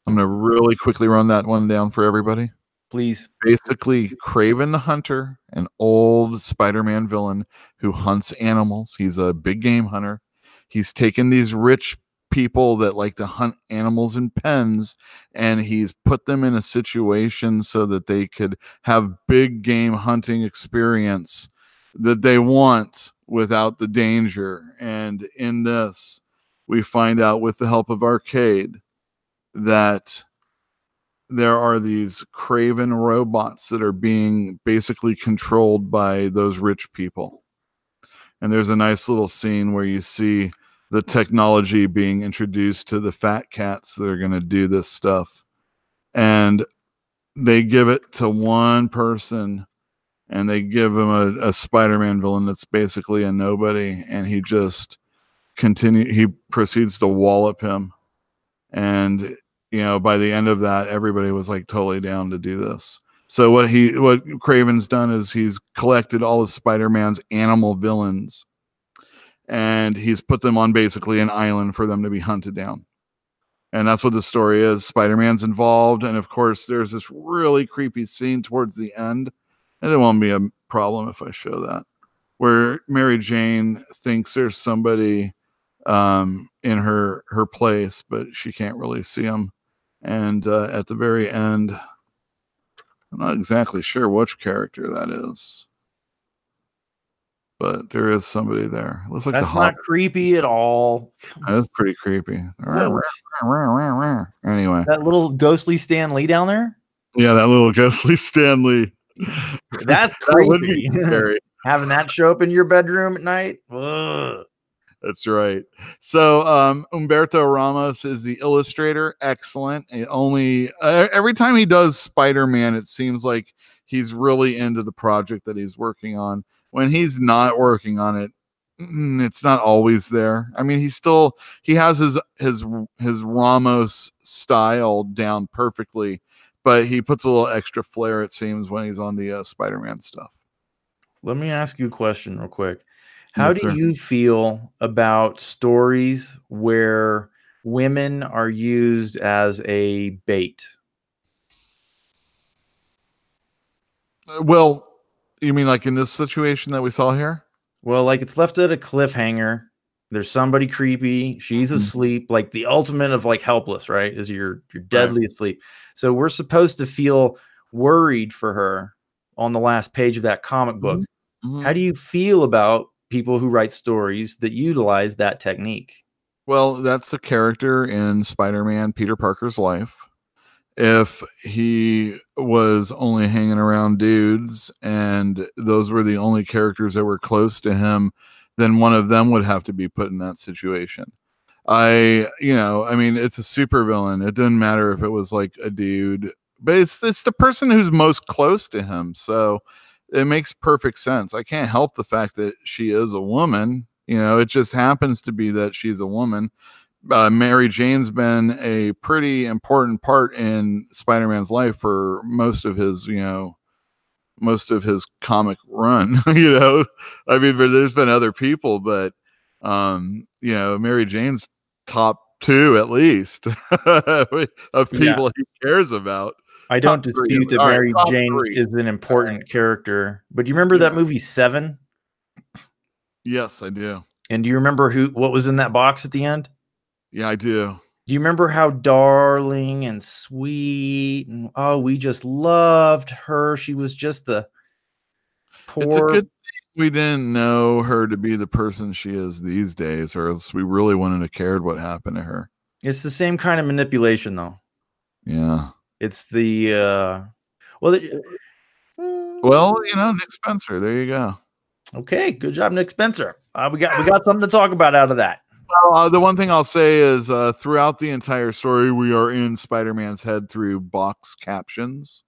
[SPEAKER 1] I'm going to really quickly run that one down for everybody.
[SPEAKER 2] Please.
[SPEAKER 1] Basically, Kraven the Hunter, an old Spider-Man villain who hunts animals. He's a big game hunter. He's taken these rich people that like to hunt animals in pens, and he's put them in a situation so that they could have big game hunting experience that they want without the danger. And in this, we find out, with the help of Arcade, that there are these Kraven robots that are being basically controlled by those rich people. And there's a nice little scene where you see the technology being introduced to the fat cats that are going to do this stuff. And they give it to one person, and they give him a Spider-Man villain that's basically a nobody. And he just he proceeds to wallop him. And by the end of that, everybody was like totally down to do this. So what Kraven's done is he's collected all of Spider-Man's animal villains, and he's put them on basically an island for them to be hunted down. And that's what the story is. Spider-Man's involved, and of course there's this really creepy scene towards the end, and it won't be a problem if I show that, where Mary Jane thinks there's somebody in her place, but she can't really see him. And at the very end, I'm not exactly sure which character that is, but there is somebody there. It looks like
[SPEAKER 2] that's not creepy at all.
[SPEAKER 1] That's pretty creepy. Anyway,
[SPEAKER 2] that little ghostly Stan Lee down there.
[SPEAKER 1] Yeah, that little ghostly Stan Lee.
[SPEAKER 2] That's creepy. Having that show up in your bedroom at night. Ugh.
[SPEAKER 1] That's right. So Humberto Ramos is the illustrator. Excellent. Every time he does Spider-Man, it seems like he's really into the project that he's working on. When he's not working on it, it's not always there. I mean, he has his Ramos style down perfectly, but he puts a little extra flair, it seems, when he's on the Spider-Man stuff.
[SPEAKER 2] Let me ask you a question real quick. How do you feel about stories where women are used as a bait?
[SPEAKER 1] Well, you mean like in this situation that we saw here?
[SPEAKER 2] Well, like it's left at a cliffhanger. There's somebody creepy. She's asleep. Like the ultimate of like helpless, right? Is you're deadly asleep. So we're supposed to feel worried for her on the last page of that comic book. How do you feel about people who write stories that utilize that technique?
[SPEAKER 1] Well, that's a character in Spider-Man Peter Parker's life. If he was only hanging around dudes and those were the only characters that were close to him, then one of them would have to be put in that situation. I mean, it's a supervillain. It doesn't matter if it was like a dude, but it's the person who's most close to him. So it makes perfect sense. I can't help the fact that she is a woman. It just happens to be that she's a woman. Mary Jane's been a pretty important part in Spider-Man's life for most of his comic run. I mean, but there's been other people, but Mary Jane's top 2 at least of people he cares about.
[SPEAKER 2] I don't dispute that Mary Jane is an important character, but do you remember that movie 7?
[SPEAKER 1] Yes, I do.
[SPEAKER 2] And do you remember what was in that box at the end?
[SPEAKER 1] Yeah, I do.
[SPEAKER 2] Do you remember how darling and sweet and we just loved her? She was just the poor.
[SPEAKER 1] It's a good thing we didn't know her to be the person she is these days, or else we really wouldn't have cared what happened to her.
[SPEAKER 2] It's the same kind of manipulation, though.
[SPEAKER 1] Yeah.
[SPEAKER 2] It's the
[SPEAKER 1] Nick Spencer. There you go.
[SPEAKER 2] Okay, good job, Nick Spencer. We got something to talk about out of that.
[SPEAKER 1] Well, the one thing I'll say is throughout the entire story, we are in Spider-Man's head through box captions.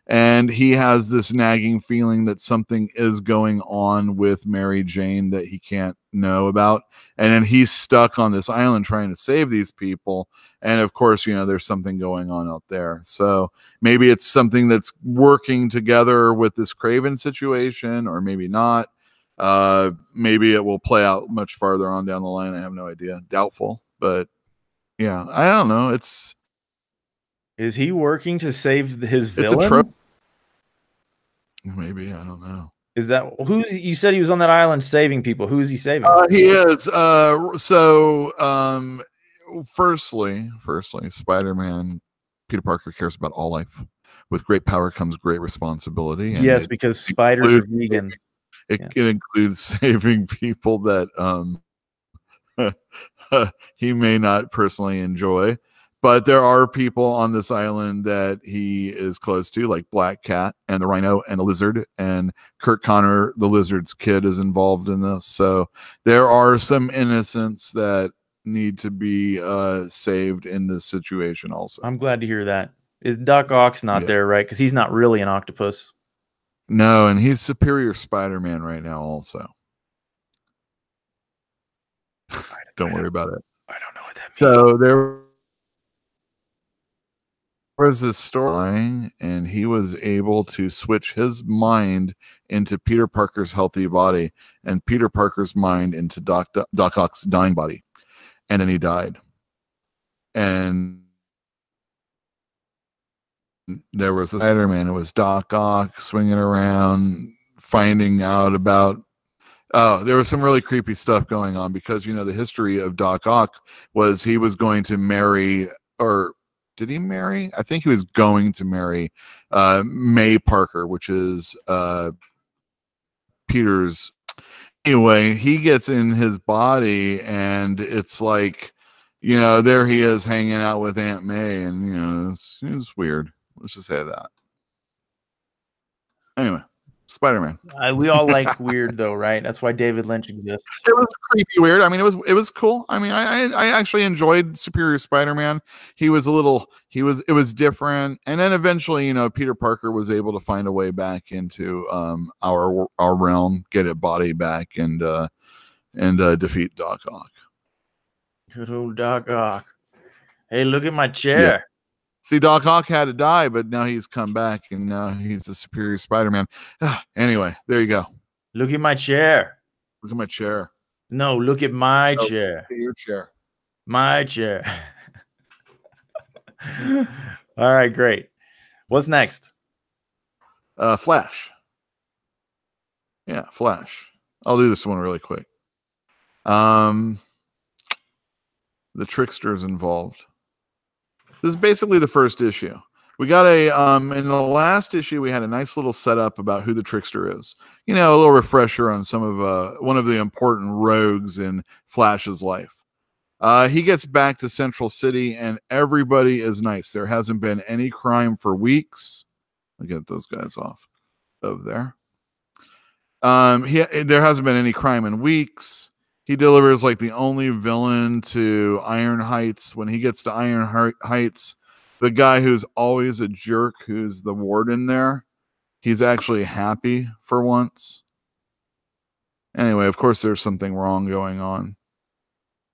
[SPEAKER 1] And he has this nagging feeling that something is going on with Mary Jane that he can't know about. And then he's stuck on this island trying to save these people. And of course, there's something going on out there. So maybe it's something that's working together with this Craven situation, or maybe not. Maybe it will play out much farther on down the line. I have no idea. Doubtful. But yeah, I don't know.
[SPEAKER 2] Is he working to save his villain?
[SPEAKER 1] It's a trope. Maybe, I don't know.
[SPEAKER 2] Is that who you said he was on that island saving people? Who is he saving?
[SPEAKER 1] He is. Firstly, Spider-Man, Peter Parker cares about all life. With great power comes great responsibility. And
[SPEAKER 2] yes, because spiders are vegan.
[SPEAKER 1] It includes saving people that he may not personally enjoy. But there are people on this island that he is close to, like Black Cat and the Rhino and the Lizard, and Kurt Connor, the Lizard's kid, is involved in this. So there are some innocents that need to be saved in this situation also.
[SPEAKER 2] I'm glad to hear that. Is Doc Ock's not there, right? Because he's not really an octopus.
[SPEAKER 1] No, and he's Superior Spider-Man right now also. Don't worry about it.
[SPEAKER 2] I don't know what that means.
[SPEAKER 1] So there was this storyline, and he was able to switch his mind into Peter Parker's healthy body and Peter Parker's mind into Doc Ock's dying body. And then he died. And there was a Spider-Man. It was Doc Ock swinging around, finding out about... there was some really creepy stuff going on because, the history of Doc Ock was he was going to marry, or... Did he marry? I think he was going to marry May Parker, which is Peter's. Anyway, he gets in his body, and it's like, there he is hanging out with Aunt May, and, it's weird. Let's just say that. Anyway, Spider-Man.
[SPEAKER 2] We all like weird, though, right? That's why David Lynch exists.
[SPEAKER 1] It was creepy weird. I mean, it was cool. I mean, I actually enjoyed Superior Spider-Man. It was different. And then eventually, Peter Parker was able to find a way back into our realm, get a body back, and defeat Doc Ock.
[SPEAKER 2] Good old Doc Ock. Hey, look at my chair.
[SPEAKER 1] Yeah. See, Doc Ock had to die, but now he's come back, and now he's the Superior Spider-Man. Anyway, there you go.
[SPEAKER 2] Look at my chair.
[SPEAKER 1] Look at my chair.
[SPEAKER 2] No, look at my chair.
[SPEAKER 1] Look at your chair.
[SPEAKER 2] My chair. All right, great. What's next?
[SPEAKER 1] Flash. Yeah, Flash. I'll do this one really quick. The Trickster's involved. This is basically the first issue. We got in the last issue, we had a nice little setup about who the trickster is. You know, a little refresher on some of one of the important rogues in Flash's life. He gets back to Central City and everybody is nice. There hasn't been any crime for weeks. I'll get those guys off of there. There hasn't been any crime in weeks. He delivers like the only villain to Iron Heights. When he gets to Iron Heights, the guy who's always a jerk, who's the warden there, he's actually happy for once. Anyway, of course, there's something wrong going on.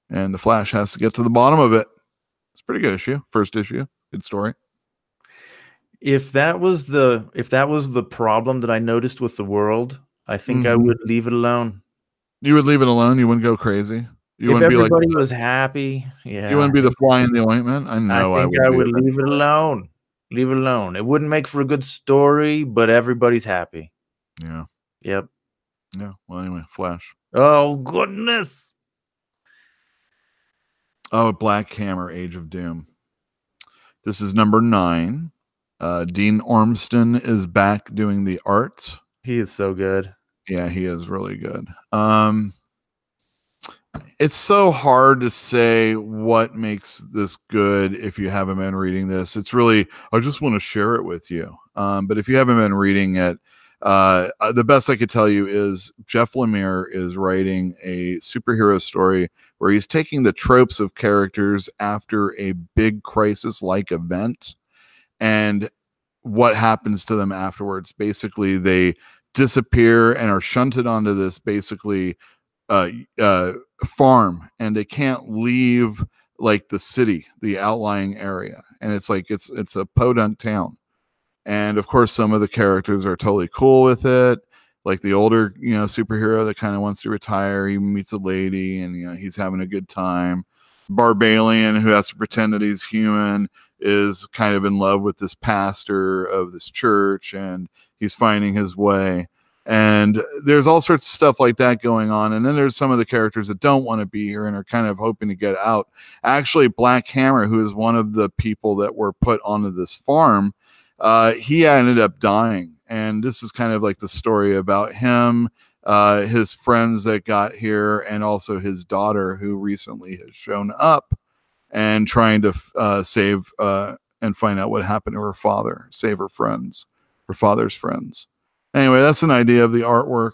[SPEAKER 1] And the Flash has to get to the bottom of it. It's a pretty good issue. First issue. Good story.
[SPEAKER 2] If that was the problem that I noticed with the world, I think I would leave it alone.
[SPEAKER 1] You would leave it alone? You wouldn't go crazy? You
[SPEAKER 2] If
[SPEAKER 1] wouldn't be like,
[SPEAKER 2] everybody was happy, yeah.
[SPEAKER 1] You wouldn't be the fly in the ointment? I know
[SPEAKER 2] I think I would leave it alone. Leave it alone. It wouldn't make for a good story, but everybody's happy.
[SPEAKER 1] Yeah.
[SPEAKER 2] Yep.
[SPEAKER 1] Yeah. Well, anyway, Flash.
[SPEAKER 2] Oh, goodness.
[SPEAKER 1] Oh, Black Hammer, Age of Doom. This is number 9. Dean Ormston is back doing the art.
[SPEAKER 2] He is so good.
[SPEAKER 1] Yeah, he is really good. It's so hard to say what makes this good if you haven't been reading this. It's really, I just want to share it with you. But if you haven't been reading it, the best I could tell you is Jeff Lemire is writing a superhero story where he's taking the tropes of characters after a big crisis-like event and what happens to them afterwards. Basically, they disappear and are shunted onto this basically farm, and they can't leave like the city, the outlying area. And it's like it's a podunk town. And of course, some of the characters are totally cool with it. Like the older, superhero that kind of wants to retire, he meets a lady and, he's having a good time. Barbalian, who has to pretend that he's human, is kind of in love with this pastor of this church and he's finding his way. And there's all sorts of stuff like that going on. And then there's some of the characters that don't want to be here and are kind of hoping to get out. Actually, Black Hammer, who is one of the people that were put onto this farm, he ended up dying. And this is kind of like the story about him, his friends that got here, and also his daughter who recently has shown up and trying to save and find out what happened to her father, save her friends, her father's friends. Anyway, that's an idea of the artwork.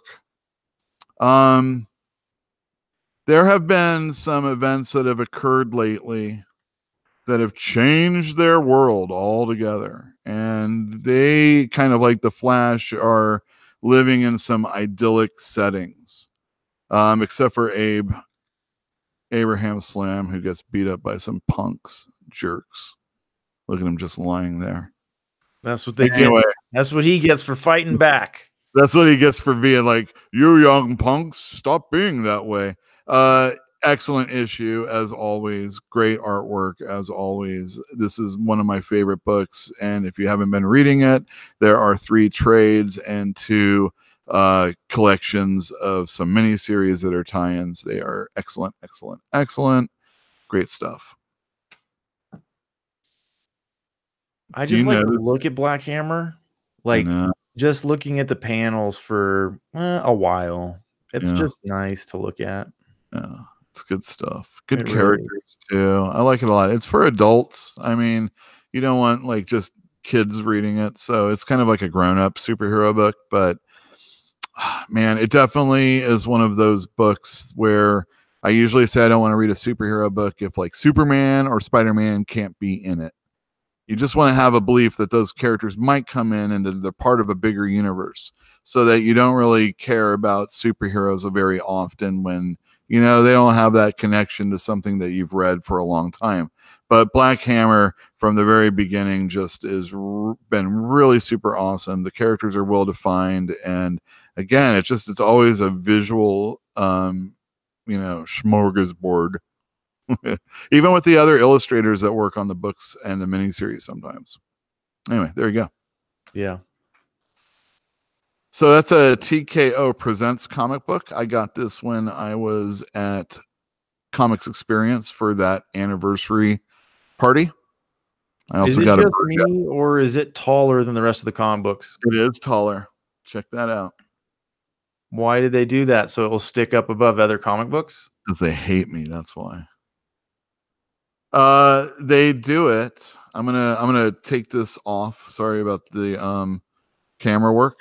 [SPEAKER 1] There have been some events that have occurred lately that have changed their world altogether. And they kind of like the Flash are living in some idyllic settings. Except for Abraham Slam, who gets beat up by some punks, jerks. Look at him just lying there.
[SPEAKER 2] That's what they get. That's what he gets for fighting back.
[SPEAKER 1] That's what he gets for being like, you young punks, stop being that way. Excellent issue, as always. Great artwork, as always. This is one of my favorite books. And if you haven't been reading it, there are 3 trades and 2 collections of some miniseries that are tie-ins. They are excellent, excellent, excellent. Great stuff.
[SPEAKER 2] I just like to look at Black Hammer, like just looking at the panels for a while. It's just nice to look at.
[SPEAKER 1] Yeah, it's good stuff. Good characters too. I like it a lot. It's for adults. I mean, you don't want like just kids reading it, so it's kind of like a grown-up superhero book. But man, it definitely is one of those books where I usually say I don't want to read a superhero book if like Superman or Spiderman can't be in it. You just want to have a belief that those characters might come in and that they're part of a bigger universe, so that you don't really care about superheroes very often when, they don't have that connection to something that you've read for a long time. But Black Hammer from the very beginning just is been really super awesome. The characters are well defined. And again, it's always a visual, smorgasbord. Even with the other illustrators that work on the books and the miniseries sometimes. Anyway, there you go.
[SPEAKER 2] Yeah.
[SPEAKER 1] So that's a TKO Presents comic book. I got this when I was at Comics Experience for that anniversary party. I also
[SPEAKER 2] Is it
[SPEAKER 1] got a
[SPEAKER 2] just
[SPEAKER 1] bird.
[SPEAKER 2] me, or is it taller than the rest of the comic books?
[SPEAKER 1] It is taller. Check that out.
[SPEAKER 2] Why did they do that? So it will stick up above other comic books?
[SPEAKER 1] Because they hate me. That's why. They do it. I'm gonna take this off. Sorry about the camera work.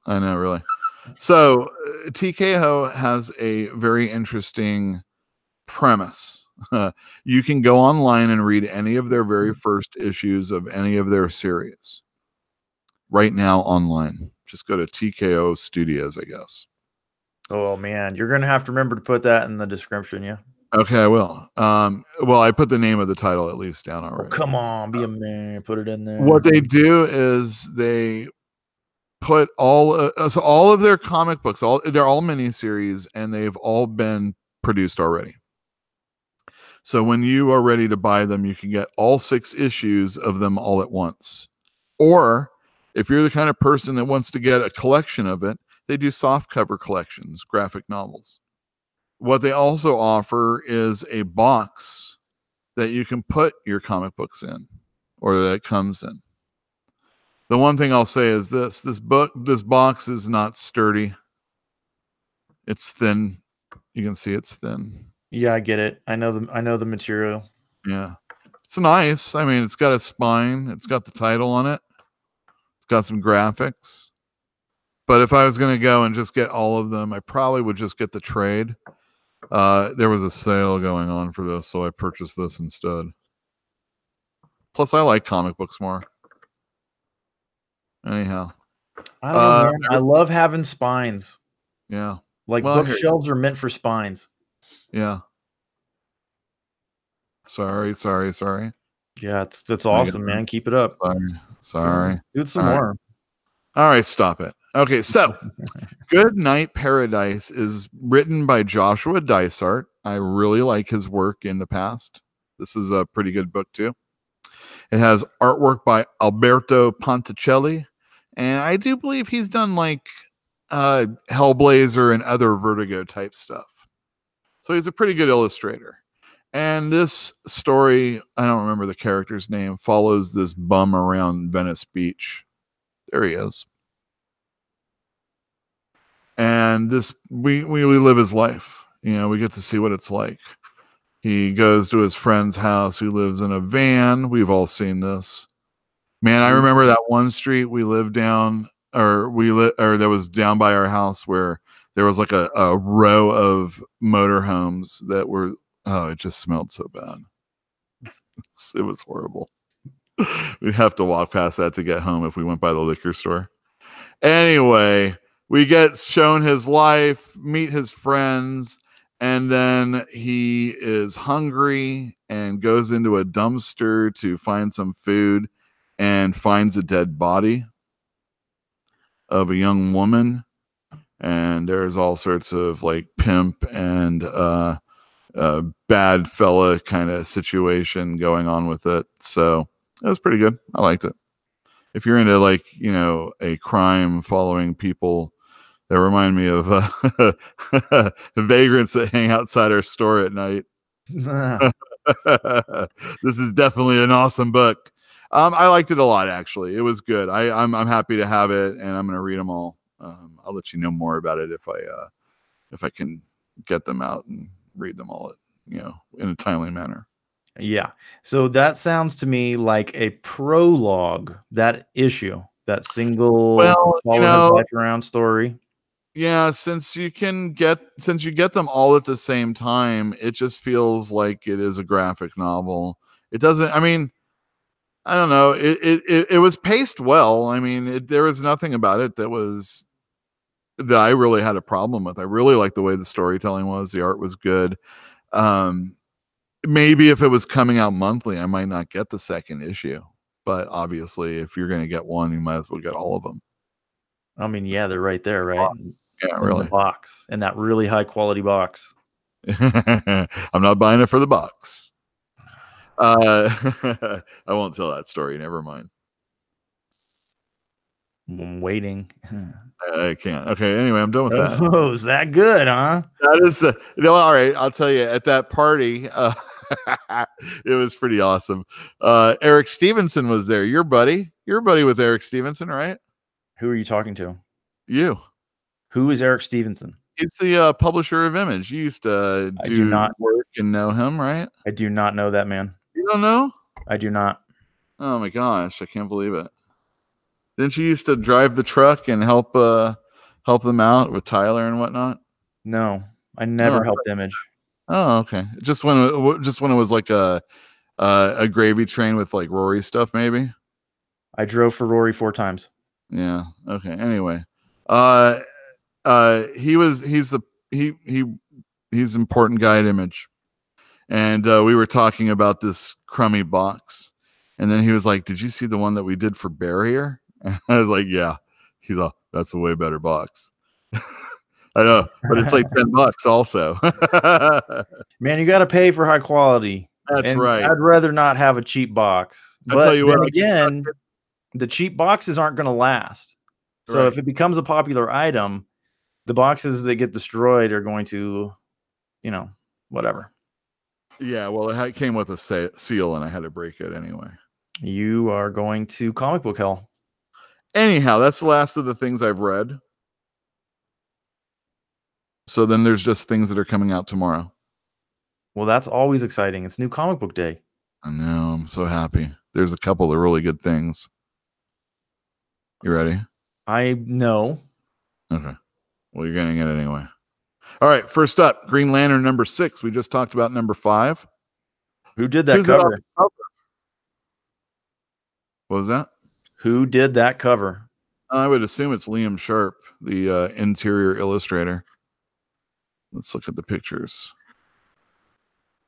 [SPEAKER 1] I know, really. So TKO has a very interesting premise. You can go online and read any of their very first issues of any of their series right now online. Just go to TKO Studios, I guess.
[SPEAKER 2] Oh man, you're gonna have to remember to put that in the description, yeah.
[SPEAKER 1] Okay, I will. Well, I put the name of the title at least down
[SPEAKER 2] Oh,
[SPEAKER 1] already.
[SPEAKER 2] come on, be a man, put it in there.
[SPEAKER 1] What they do is they put all of their comic books, they're all miniseries, and they've all been produced already. So when you are ready to buy them, you can get all 6 issues of them all at once. Or if you're the kind of person that wants to get a collection of it, they do soft cover collections, graphic novels. What they also offer is a box that you can put your comic books in, or that it comes in. The one thing I'll say is this box is not sturdy. It's thin. You can see it's thin.
[SPEAKER 2] Yeah, I get it. I know the material.
[SPEAKER 1] Yeah. It's nice. I mean, it's got a spine. It's got the title on it. It's got some graphics. But if I was going to go and just get all of them, I probably would just get the trade. There was a sale going on for this, so I purchased this instead. Plus, I like comic books more. Anyhow.
[SPEAKER 2] I don't know, man. I love having spines.
[SPEAKER 1] Yeah.
[SPEAKER 2] Like, bookshelves are meant for spines.
[SPEAKER 1] Yeah. Sorry.
[SPEAKER 2] Yeah, that's awesome, man. Keep it up.
[SPEAKER 1] Sorry.
[SPEAKER 2] Do it some more.
[SPEAKER 1] All right, stop it. Okay, so Goodnight Paradise is written by Joshua Dysart. I really like his work in the past. This is a pretty good book, too. It has artwork by Alberto Ponticelli, and I do believe he's done like Hellblazer and other Vertigo type stuff. So he's a pretty good illustrator. And this story, I don't remember the character's name, follows this bum around Venice Beach. There he is. And we live his life. You know, we get to see what it's like. He goes to his friend's house who lives in a van. We've all seen this. Man, I remember that one street we lived down, or that was down by our house, where there was like a row of motorhomes that were, it just smelled so bad. It was horrible. We'd have to walk past that to get home if we went by the liquor store. Anyway, we get shown his life, meet his friends, and then he is hungry and goes into a dumpster to find some food and finds a dead body of a young woman. And there's all sorts of like pimp and bad fella kind of situation going on with it. So it was pretty good. I liked it. If you're into like, you know, a crime following people that remind me of vagrants that hang outside our store at night, this is definitely an awesome book. I liked it a lot, actually. It was good. I'm happy to have it, and I'm going to read them all. I'll let you know more about it if I can get them out and read them all, in a timely manner.
[SPEAKER 2] Yeah. So that sounds to me like a prologue, that issue, that single life around story.
[SPEAKER 1] Yeah, since you get them all at the same time, it just feels like it is a graphic novel. It doesn't, I mean, I don't know. It was paced well. I mean, there was nothing about it that I really had a problem with. I really liked the way the storytelling was. The art was good. Maybe if it was coming out monthly, I might not get the second issue. But obviously, if you're going to get one, you might as well get all of them.
[SPEAKER 2] I mean, yeah, they're right there, right?
[SPEAKER 1] Yeah, really.
[SPEAKER 2] In the box, in that really high quality box.
[SPEAKER 1] I'm not buying it for the box. I won't tell that story. Never mind.
[SPEAKER 2] I'm waiting.
[SPEAKER 1] I can't. Okay. Anyway, I'm done with that.
[SPEAKER 2] Oh, is that good, huh?
[SPEAKER 1] That is all right. I'll tell you. At that party, It was pretty awesome. Eric Stevenson was there. Your buddy with Eric Stevenson, right?
[SPEAKER 2] Who are you talking to?
[SPEAKER 1] You.
[SPEAKER 2] Who is Eric Stevenson?
[SPEAKER 1] He's the publisher of Image. You used to do work and know him, right?
[SPEAKER 2] I do not know that man.
[SPEAKER 1] You don't know?
[SPEAKER 2] I do not.
[SPEAKER 1] Oh my gosh, I can't believe it. Didn't you used to drive the truck and help them out with Tyler and whatnot?
[SPEAKER 2] No, I never helped Image.
[SPEAKER 1] Oh, okay. Just when it was like a gravy train with like Rory stuff, maybe.
[SPEAKER 2] I drove for Rory 4 times.
[SPEAKER 1] Yeah. Okay. Anyway, he's important guy at Image, and we were talking about this crummy box, and then he was like, "Did you see the one that we did for Barrier?" And I was like, "Yeah." He's like, "That's a way better box." I know, but it's like $10 also.
[SPEAKER 2] Man, you got to pay for high quality.
[SPEAKER 1] That's right.
[SPEAKER 2] I'd rather not have a cheap box.
[SPEAKER 1] I'll tell you what.
[SPEAKER 2] Again, the cheap boxes aren't going to last. So if it becomes a popular item, the boxes that get destroyed are going to, whatever.
[SPEAKER 1] Yeah, well, it came with a seal, and I had to break it anyway.
[SPEAKER 2] You are going to comic book hell.
[SPEAKER 1] Anyhow, that's the last of the things I've read. So then there's just things that are coming out tomorrow.
[SPEAKER 2] Well, that's always exciting. It's New Comic Book Day.
[SPEAKER 1] I know. I'm so happy. There's a couple of really good things. You ready?
[SPEAKER 2] I know.
[SPEAKER 1] Okay. Well, you're getting it anyway. All right. First up, Green Lantern number 6. We just talked about number 5.
[SPEAKER 2] Who did that cover?
[SPEAKER 1] What was that?
[SPEAKER 2] Who did that cover?
[SPEAKER 1] I would assume it's Liam Sharp, the interior illustrator. Let's look at the pictures.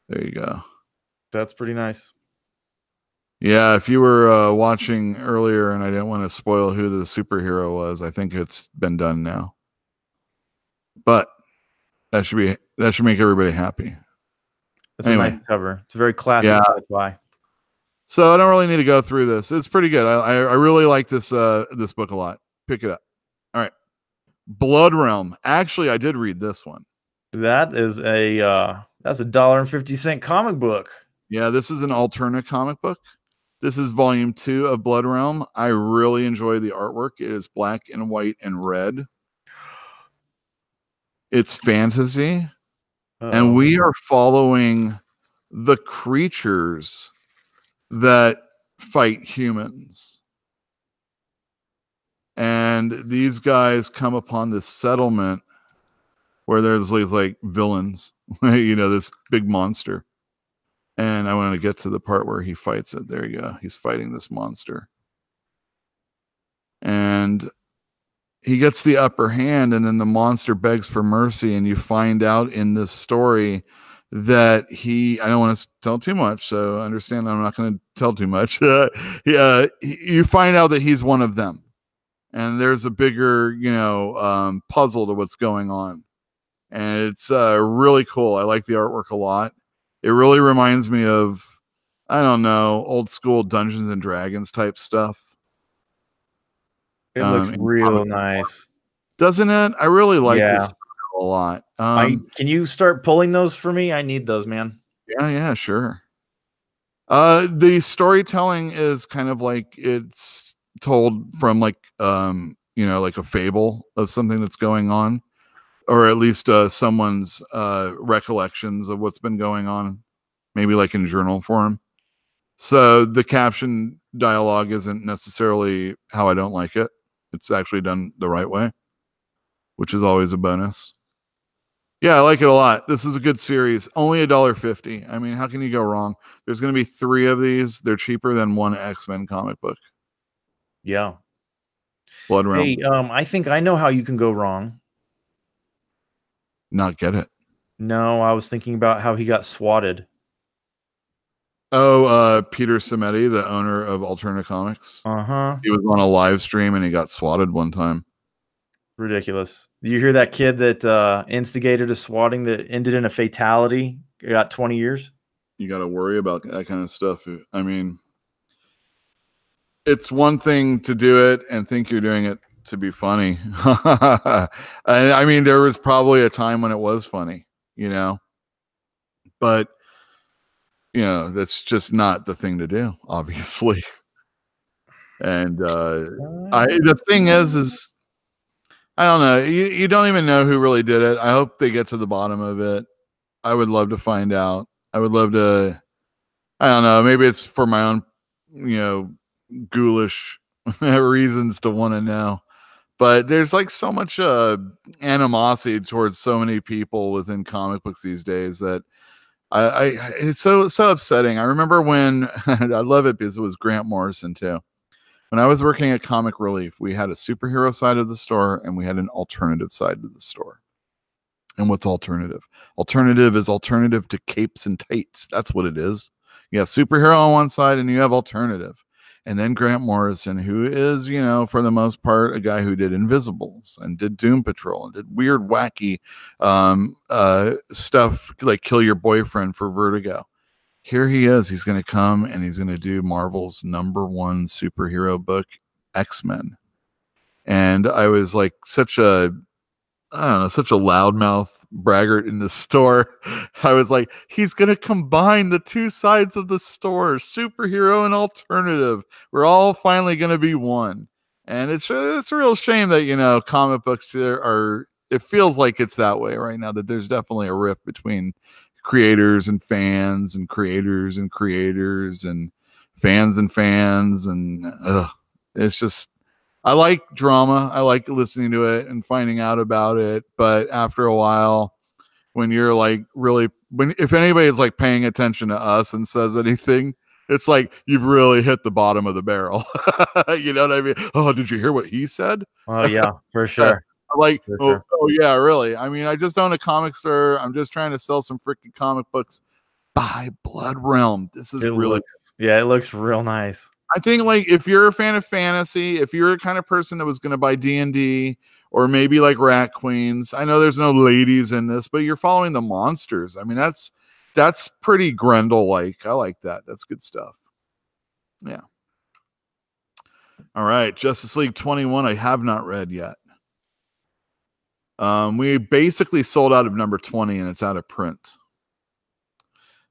[SPEAKER 1] There you go.
[SPEAKER 2] That's pretty nice.
[SPEAKER 1] Yeah, if you were watching earlier and I didn't want to spoil who the superhero was, I think it's been done now. But that should make everybody happy.
[SPEAKER 2] It's anyway, a nice cover. It's a very classic sci-fi.
[SPEAKER 1] So I don't really need to go through this. It's pretty good. I really like this this book a lot. Pick it up. All right. Blood Realm. Actually, I did read this one.
[SPEAKER 2] That is that's $1.50 comic book.
[SPEAKER 1] Yeah, this is an alternate comic book. This is volume 2 of Blood Realm. I really enjoy the artwork. It is black and white and red. It's fantasy. And we are following the creatures that fight humans. And these guys come upon this settlement where there's like villains, this big monster. And I want to get to the part where he fights it. There you go. He's fighting this monster. And he gets the upper hand, and then the monster begs for mercy. And you find out in this story that I don't want to tell too much, so understand I'm not going to tell too much. You find out that he's one of them. And there's a bigger, puzzle to what's going on. And it's really cool. I like the artwork a lot. It really reminds me of, I don't know, old school Dungeons and Dragons type stuff.
[SPEAKER 2] It looks real nice.
[SPEAKER 1] Doesn't it? I really like this a lot.
[SPEAKER 2] Can you start pulling those for me? I need those, man.
[SPEAKER 1] Yeah, sure. The storytelling is kind of like it's told from like a fable of something that's going on, or at least someone's recollections of what's been going on, maybe like in journal form. So the caption dialogue isn't necessarily how I don't like it. It's actually done the right way, which is always a bonus. Yeah, I like it a lot. This is a good series. Only $1.50. I mean, how can you go wrong? There's going to be 3 of these. They're cheaper than one X-Men comic book.
[SPEAKER 2] Yeah.
[SPEAKER 1] Blood Realm.
[SPEAKER 2] Hey, I think I know how you can go wrong.
[SPEAKER 1] Not get it.
[SPEAKER 2] No, I was thinking about how he got swatted.
[SPEAKER 1] Oh, Peter Simeti, the owner of Alterna Comics.
[SPEAKER 2] Uh-huh.
[SPEAKER 1] He was on a live stream and he got swatted one time.
[SPEAKER 2] Ridiculous. You hear that kid that instigated a swatting that ended in a fatality? Got 20 years?
[SPEAKER 1] You got to worry about that kind of stuff. I mean, it's one thing to do it and think you're doing it to be funny. I mean, there was probably a time when it was funny, but that's just not the thing to do, obviously. And the thing is I don't know. You don't even know who really did it. I hope they get to the bottom of it. I would love to find out. I would love to. I don't know. Maybe it's for my own, ghoulish reasons to want to know. But there's like so much animosity towards so many people within comic books these days that it's so upsetting. I remember when I love it because it was Grant Morrison too. When I was working at Comic Relief, we had a superhero side of the store and we had an alternative side of the store. And what's alternative? Alternative is alternative to capes and tights. That's what it is. You have superhero on one side and you have alternative. And then Grant Morrison, who is, for the most part, a guy who did Invisibles and did Doom Patrol and did weird, wacky stuff like Kill Your Boyfriend for Vertigo. Here he is. He's going to come and he's going to do Marvel's #1 superhero book, X-Men. And I was like such a loudmouth braggart in the store. I was like, he's going to combine the two sides of the store, superhero and alternative. We're all finally going to be one. And it's a real shame that, comic books it feels like it's that way right now, that there's definitely a rift between creators and fans and creators and creators and fans and fans. And it's just, I like drama. I like listening to it and finding out about it. But after a while, when you're like if anybody's like paying attention to us and says anything, it's like you've really hit the bottom of the barrel. You know what I mean? Oh, did you hear what he said?
[SPEAKER 2] Oh yeah, for sure.
[SPEAKER 1] Like, oh yeah, really? I mean, I just own a comic store. I'm just trying to sell some freaking comic books. Buy Blood Realm. This is it
[SPEAKER 2] looks real nice.
[SPEAKER 1] I think like if you're a fan of fantasy, if you're a kind of person that was going to buy D&D or maybe like Rat Queens, I know there's no ladies in this, but you're following the monsters. I mean, that's pretty Grendel-like. I like that. That's good stuff. Yeah. All right, Justice League 21. I have not read yet. We basically sold out of number 20 and it's out of print.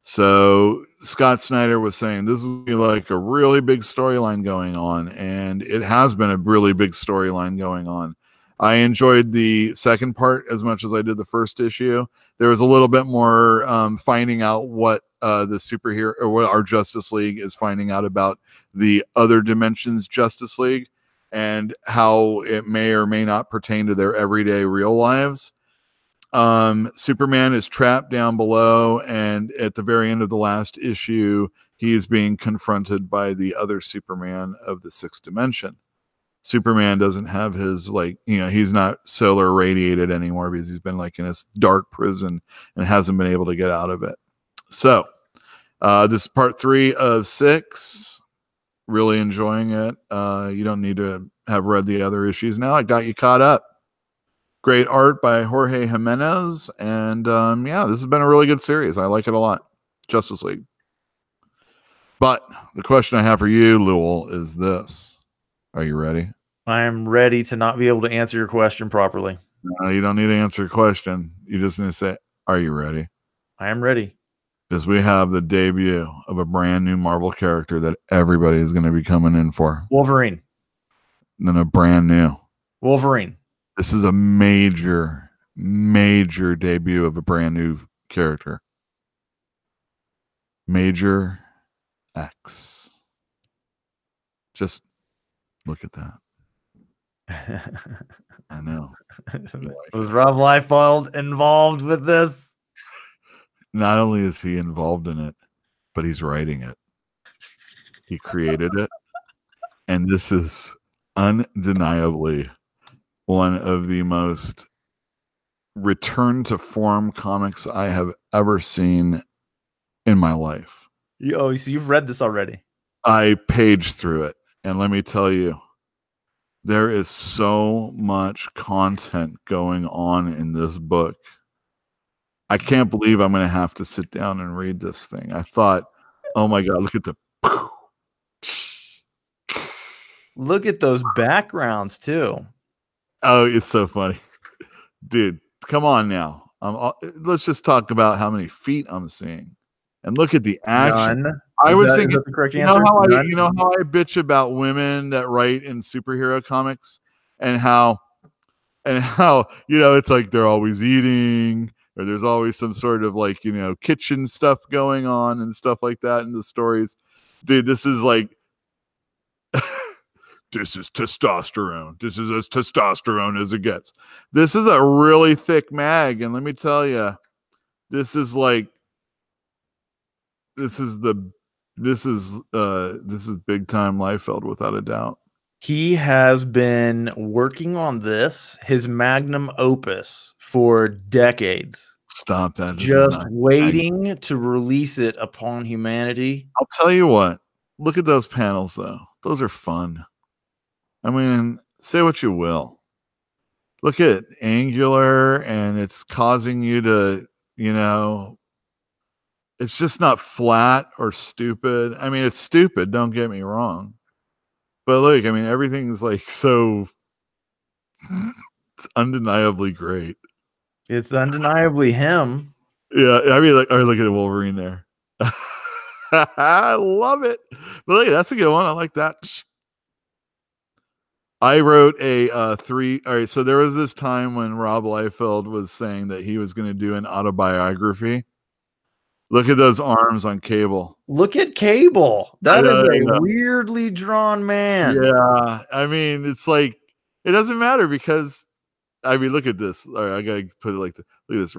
[SPEAKER 1] So Scott Snyder was saying this is like a really big storyline going on, and it has been a really big storyline going on. I enjoyed the second part as much as I did the first issue. There was a little bit more finding out what the superhero or what our Justice League is finding out about the other dimensions Justice League and how it may or may not pertain to their everyday real lives. Superman is trapped down below, and at the very end of the last issue, he is being confronted by the other Superman of the 6th dimension. Superman doesn't have his, he's not solar radiated anymore because he's been like in this dark prison and hasn't been able to get out of it. So, this is part 3 of 6. Really enjoying it. You don't need to have read the other issues now. I got you caught up. Great art by Jorge Jimenez. And this has been a really good series. I like it a lot. Justice League. But the question I have for you, Lowell, is this. Are you ready?
[SPEAKER 2] I am ready to not be able to answer your question properly.
[SPEAKER 1] No, you don't need to answer a question. You just need to say, are you ready?
[SPEAKER 2] I am ready.
[SPEAKER 1] Because we have the debut of a brand new Marvel character that everybody is going to be coming in for.
[SPEAKER 2] Wolverine.
[SPEAKER 1] No, brand new.
[SPEAKER 2] Wolverine.
[SPEAKER 1] This is a major, major debut of a brand new character. Major X. Just look at that. I know.
[SPEAKER 2] Was Rob Liefeld involved with this?
[SPEAKER 1] Not only is he involved in it, but he's writing it. He created it. And this is undeniably one of the most return to form comics I have ever seen in my life.
[SPEAKER 2] So you've read this already?
[SPEAKER 1] I paged through it. And let me tell you, there is so much content going on in this book. I can't believe I'm going to have to sit down and read this thing. I thought, oh my God,
[SPEAKER 2] look at those backgrounds too.
[SPEAKER 1] Oh, it's so funny. Dude, come on now. Let's just talk about how many feet I'm seeing and look at the action.
[SPEAKER 2] None.
[SPEAKER 1] I was thinking,
[SPEAKER 2] Is that the correct answer?
[SPEAKER 1] you know how I bitch about women that write in superhero comics and how it's like they're always eating, or there's always some sort of like kitchen stuff going on and stuff like that in the stories. Dude, this is like this is testosterone. This is as testosterone as it gets. This is a really thick mag, and let me tell you, this is big time Liefeld without a doubt.
[SPEAKER 2] He has been working on his magnum opus, for decades.
[SPEAKER 1] Stop that.
[SPEAKER 2] Just waiting to release it upon humanity.
[SPEAKER 1] I'll tell you what. Look at those panels, though. Those are fun. I mean, say what you will. Look at angular, and it's causing you to, it's just not flat or stupid. I mean, it's stupid, don't get me wrong. But look, I mean, everything's like so it's undeniably great.
[SPEAKER 2] It's undeniably him.
[SPEAKER 1] Yeah, I mean, like, all right, look at Wolverine there. I love it. But look, that's a good one. I like that. I wrote a 3. All right, so there was this time when Rob Liefeld was saying that he was going to do an autobiography. Look at those arms on Cable.
[SPEAKER 2] Look at Cable. That is a weirdly drawn man.
[SPEAKER 1] Yeah, I mean, it's like it doesn't matter because, I mean, look at this. All right, I gotta put it like this. Look at this.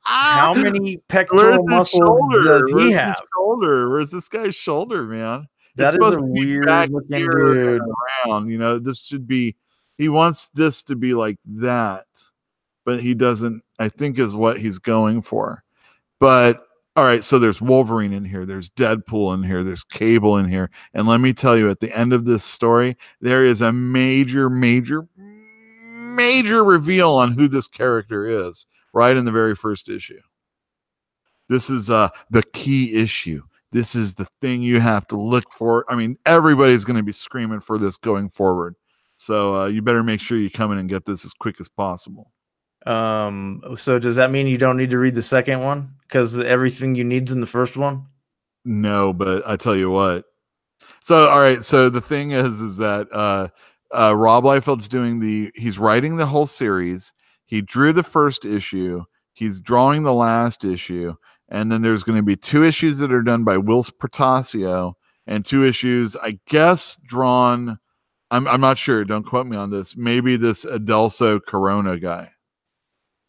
[SPEAKER 2] How many pectoral muscles does he have?
[SPEAKER 1] Where's this guy's shoulder, man?
[SPEAKER 2] That is a weird looking dude.
[SPEAKER 1] Around. This should be. He wants this to be like that, but he doesn't. I think is what he's going for. But all right, so there's Wolverine in here, there's Deadpool in here, there's Cable in here, and let me tell you, at the end of this story, there is a major reveal on who this character is, right in the very first issue. This is the key issue. This is the thing you have to look for. I mean, everybody's going to be screaming for this going forward. So you better make sure you come in and get this as quick as possible.
[SPEAKER 2] So does that mean you don't need to read the second one because everything you need's in the first one?
[SPEAKER 1] No, but I tell you what. So, all right. So the thing is that Rob Liefeld's he's writing the whole series. He drew the first issue. He's drawing the last issue. And then there's going to be 2 issues that are done by Will Portacio and 2 issues, I guess, drawn. I'm not sure. Don't quote me on this. Maybe this Adelso Corona guy.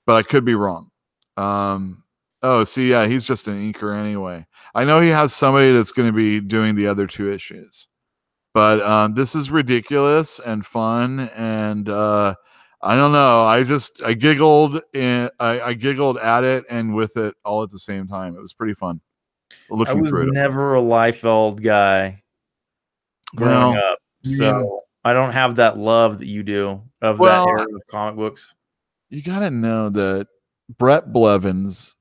[SPEAKER 1] But I could be wrong. He's just an inker anyway. I know he has somebody that's going to be doing the other 2 issues. But this is ridiculous and fun, and I don't know. I giggled I giggled at it and with it all at the same time. It was pretty fun.
[SPEAKER 2] I was never a Liefeld guy growing up, so I don't have that love that you do of that era of comic books.
[SPEAKER 1] You got to know that Brett Blevins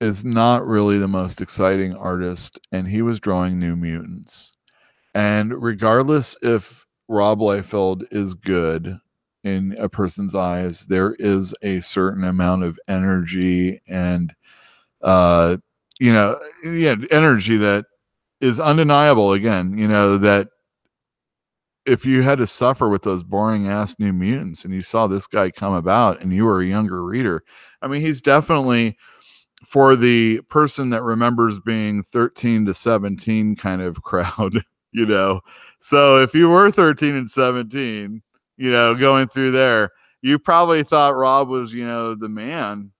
[SPEAKER 1] is not really the most exciting artist, and he was drawing New Mutants. And regardless if Rob Liefeld is good in a person's eyes, there is a certain amount of energy and, energy that is undeniable. Again, that if you had to suffer with those boring ass New Mutants and you saw this guy come about and you were a younger reader, I mean, he's definitely, for the person that remembers being 13 to 17 kind of crowd, So if you were 13 and 17, going through there, you probably thought Rob was, the man.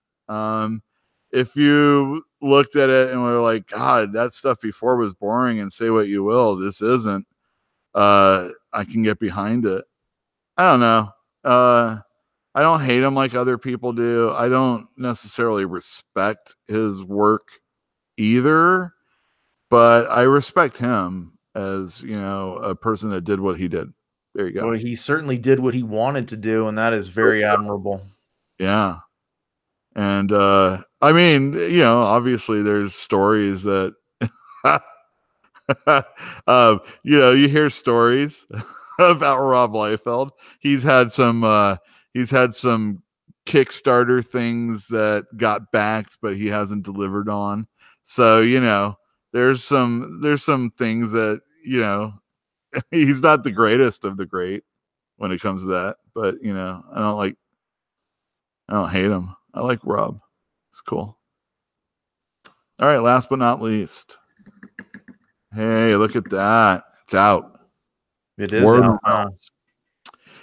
[SPEAKER 1] If you looked at it and were like, God, that stuff before was boring, and say what you will, this isn't. I can get behind it. I don't know. I don't hate him like other people do. I don't necessarily respect his work either, but I respect him as, a person that did what he did. There you go.
[SPEAKER 2] Well, he certainly did what he wanted to do, and that is very admirable.
[SPEAKER 1] Yeah. And I mean, obviously there's stories that you hear stories about Rob Liefeld. He's had some Kickstarter things that got backed, but he hasn't delivered on. So, you know, there's some things that, you know, he's not the greatest of the great when it comes to that. But, you know, I don't hate him. I like Rob. It's cool. All right, last but not least. Hey, look at that. It's out.
[SPEAKER 2] It is out, huh?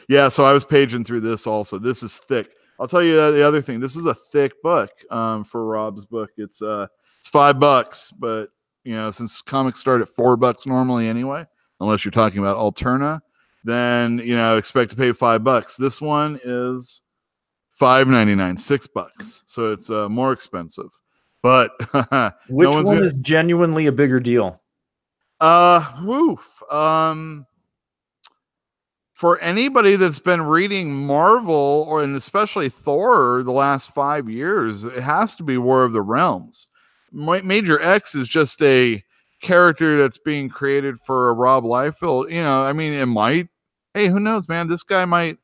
[SPEAKER 1] Yeah, so I was paging through this also. This is thick. I'll tell you the other thing. This is a thick book for Rob's book. It's $5, but you know, since comics start at $4 normally anyway, unless you're talking about Alterna, then you know, expect to pay $5. This one is $5.99, $6. So it's more expensive. But
[SPEAKER 2] which one is genuinely a bigger deal?
[SPEAKER 1] Woof. For anybody that's been reading Marvel or and especially Thor the last 5 years, it has to be War of the Realms. Major X is just a character that's being created for a Rob Liefeld. You know, I mean, it might. Hey, who knows, man? This guy might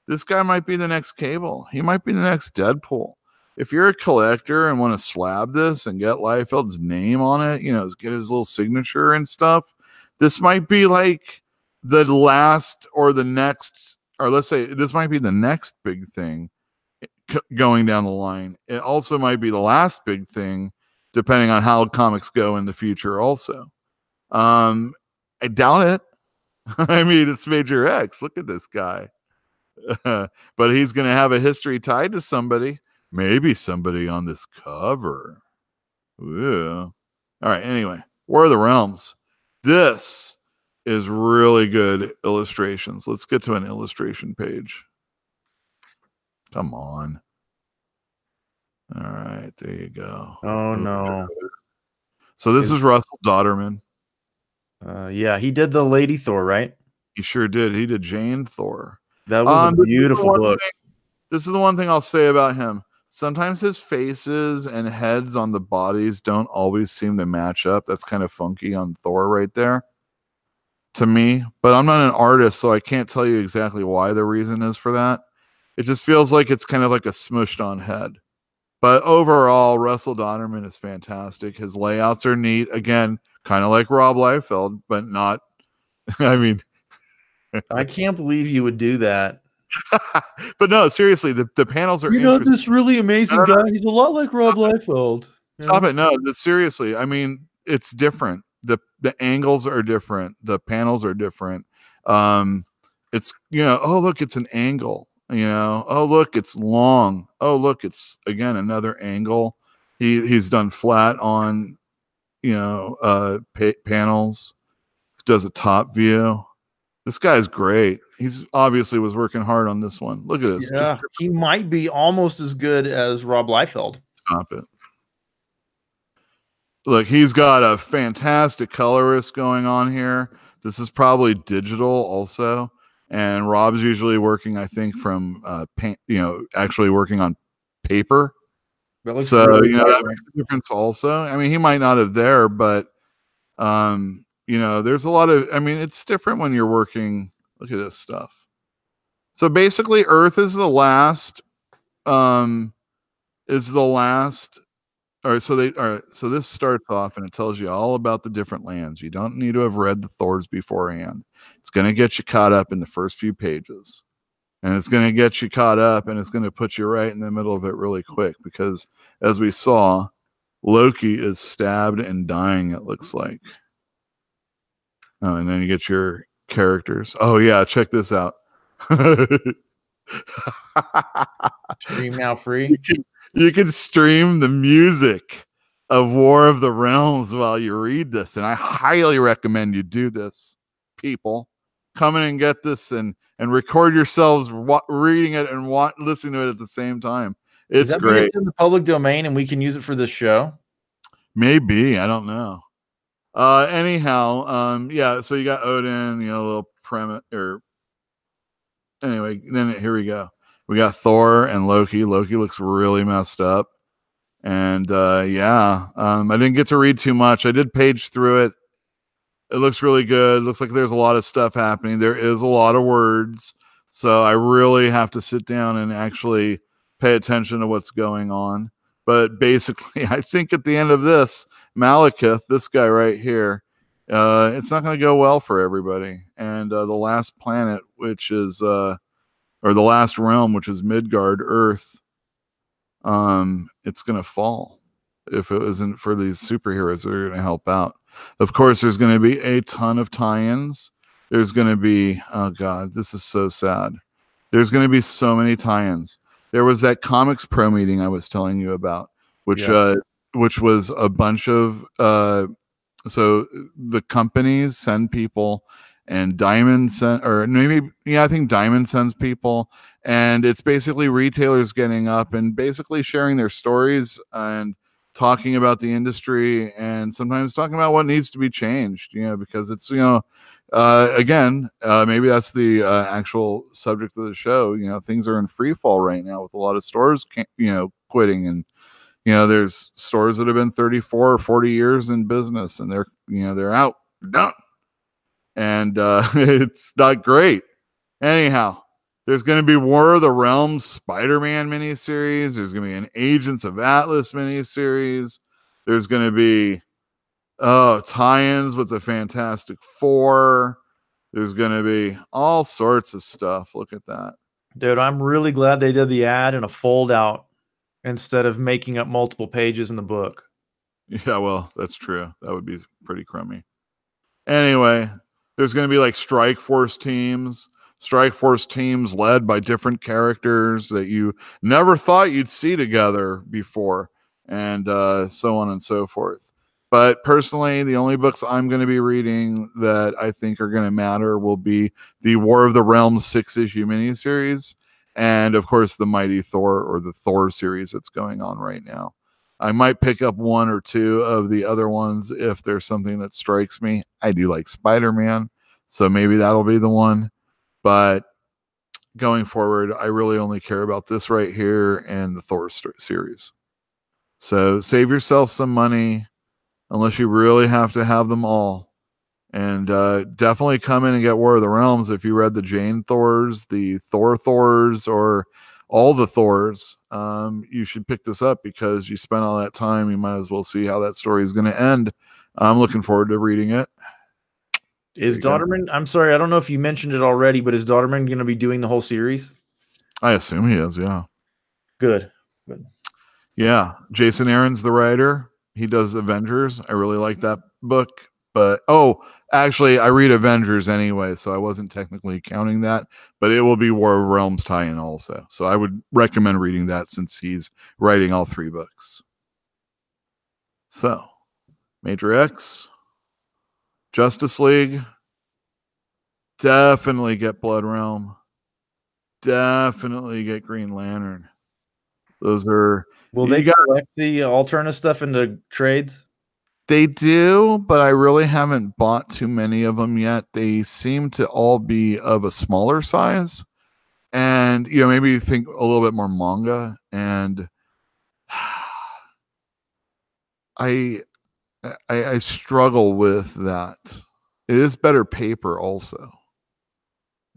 [SPEAKER 1] be the next Cable. He might be the next Deadpool. If you're a collector and want to slab this and get Liefeld's name on it, you know, get his little signature and stuff, this might be like the last or the next, or let's say this might be the next big thing going down the line. It also might be the last big thing, depending on how comics go in the future also. I doubt it. I mean, it's Major X. Look at this guy. But he's going to have a history tied to somebody. Maybe somebody on this cover. Ooh. All right, anyway. War of the Realms. This is really good illustrations. Let's get to an illustration page. Come on. All right, there you go.
[SPEAKER 2] Oh, no.
[SPEAKER 1] So this is Russell Dodderman.
[SPEAKER 2] Yeah, he did the Lady Thor, right?
[SPEAKER 1] He sure did. He did Jane Thor.
[SPEAKER 2] That was a beautiful book.
[SPEAKER 1] This is the one thing I'll say about him. Sometimes his faces and heads on the bodies don't always seem to match up. That's kind of funky on Thor right there to me. But I'm not an artist, so I can't tell you exactly why the reason is for that. It just feels like it's kind of like a smushed on head. But overall, Russell Donnerman is fantastic. His layouts are neat. Again, kind of like Rob Liefeld, but not, I mean.
[SPEAKER 2] I can't believe you would do that.
[SPEAKER 1] But no, seriously, the panels are
[SPEAKER 2] interesting. This really amazing guy. He's a lot like Rob Liefeld.
[SPEAKER 1] Stop it. No, seriously. I mean, it's different. The angles are different. The panels are different. It's, you know, oh, look, it's an angle. You know, oh, look, it's long. Oh, look, it's, again, another angle. He's done flat on, you know, panels. Does a top view. This guy's great. He's obviously was working hard on this one. Look at this.
[SPEAKER 2] Yeah, he might be almost as good as Rob Liefeld.
[SPEAKER 1] Stop it. Look, he's got a fantastic colorist going on here. This is probably digital also. And Rob's usually working, I think, from paint, you know, actually working on paper. So, really, you know, that makes a difference also. I mean, he might not have there, but you know, there's a lot of, I mean, it's different when you're working. Look at this stuff. So basically Earth is the last, all right, so this starts off and it tells you all about the different lands. You don't need to have read the Thors beforehand. It's going to get you caught up in the first few pages. And it's going to get you caught up and it's going to put you right in the middle of it really quick because as we saw, Loki is stabbed and dying, it looks like. Oh, and then you get your characters. Oh, yeah, check this out.
[SPEAKER 2] Stream now free.
[SPEAKER 1] You can stream the music of War of the Realms while you read this, and I highly recommend you do this, people. Come in and get this and record yourselves reading it and listening to it at the same time. It's great.
[SPEAKER 2] It's in the public domain and we can use it for this show?
[SPEAKER 1] Maybe. I don't know. Anyhow, yeah, so you got Odin, you know, a little premise, or anyway, then here we go. We got Thor and Loki. Loki looks really messed up. And yeah, I didn't get to read too much. I did page through it. It looks really good. It looks like there's a lot of stuff happening. There is a lot of words. So I really have to sit down and actually pay attention to what's going on. But basically, I think at the end of this, Malekith, this guy right here, it's not going to go well for everybody. And the last planet, which is, or the last realm, which is Midgard, Earth, it's going to fall if it isn't for these superheroes that are going to help out. Of course, there's going to be a ton of tie-ins. There's going to be, oh God, this is so sad. There's going to be so many tie-ins. There was that Comics Pro meeting I was telling you about, which was a bunch of, so the companies send people, and Diamond sent, or maybe, yeah, I think Diamond sends people, and it's basically retailers getting up and basically sharing their stories and talking about the industry, and sometimes talking about what needs to be changed, because it's, again, maybe that's the actual subject of the show. Things are in free fall right now with a lot of stores, quitting, and there's stores that have been 34 or 40 years in business, and they're out, done, and it's not great. Anyhow, there's going to be War of the Realms Spider-Man miniseries. There's going to be an Agents of Atlas miniseries. There's going to be tie-ins with the Fantastic Four. There's going to be all sorts of stuff. Look at that.
[SPEAKER 2] Dude, I'm really glad they did the ad in a fold-out instead of making up multiple pages in the book.
[SPEAKER 1] Yeah, well, that's true. That would be pretty crummy. Anyway, there's going to be like Strike Force teams led by different characters that you never thought you'd see together before, and so on and so forth. But personally, the only books I'm going to be reading that I think are going to matter will be the War of the Realms 6-issue miniseries, and of course the Mighty Thor, or the Thor series that's going on right now. I might pick up one or two of the other ones if there's something that strikes me. I do like Spider-Man, so maybe that'll be the one. But going forward, I really only care about this right here and the Thor series. So save yourself some money, unless you really have to have them all. And definitely come in and get War of the Realms if you read the Jane Thors, the Thor Thors, or all the Thors. You should pick this up because you spent all that time. You might as well see how that story is going to end. I'm looking forward to reading it.
[SPEAKER 2] Is Dodderman, I'm sorry, I don't know if you mentioned it already, but is Dodderman going to be doing the whole series?
[SPEAKER 1] I assume he is, yeah.
[SPEAKER 2] Good.
[SPEAKER 1] Yeah, Jason Aaron's the writer. He does Avengers. I really like that book. But, actually, I read Avengers anyway, so I wasn't technically counting that. But it will be War of Realms tie-in also. So I would recommend reading that since he's writing all 3 books. So, Major X, Justice League, definitely get Blood Realm. Definitely get Green Lantern. Those are...
[SPEAKER 2] Will they collect the alternate stuff into trades?
[SPEAKER 1] They do, but I really haven't bought too many of them yet. They seem to all be of a smaller size. And, maybe think a little bit more manga. And I struggle with that. It is better paper also.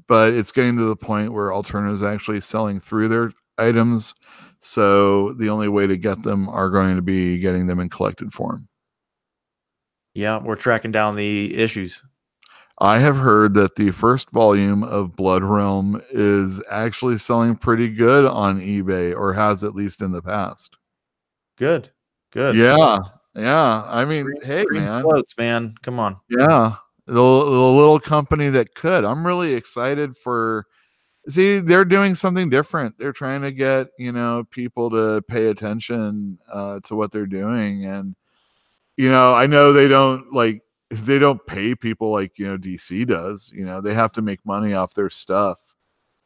[SPEAKER 1] But it's getting to the point where Alterna is actually selling through their items. So the only way to get them are going to be getting them in collected form.
[SPEAKER 2] Yeah, we're tracking down the issues.
[SPEAKER 1] I have heard that the first volume of Blood Realm is actually selling pretty good on eBay, or has at least in the past.
[SPEAKER 2] Good.
[SPEAKER 1] Yeah. I mean, hey, man.
[SPEAKER 2] Floats, man. Come on.
[SPEAKER 1] Yeah. The little company that could. I'm really excited for... See, they're doing something different. They're trying to get, people to pay attention to what they're doing. And, I know they don't pay people like, DC does. They have to make money off their stuff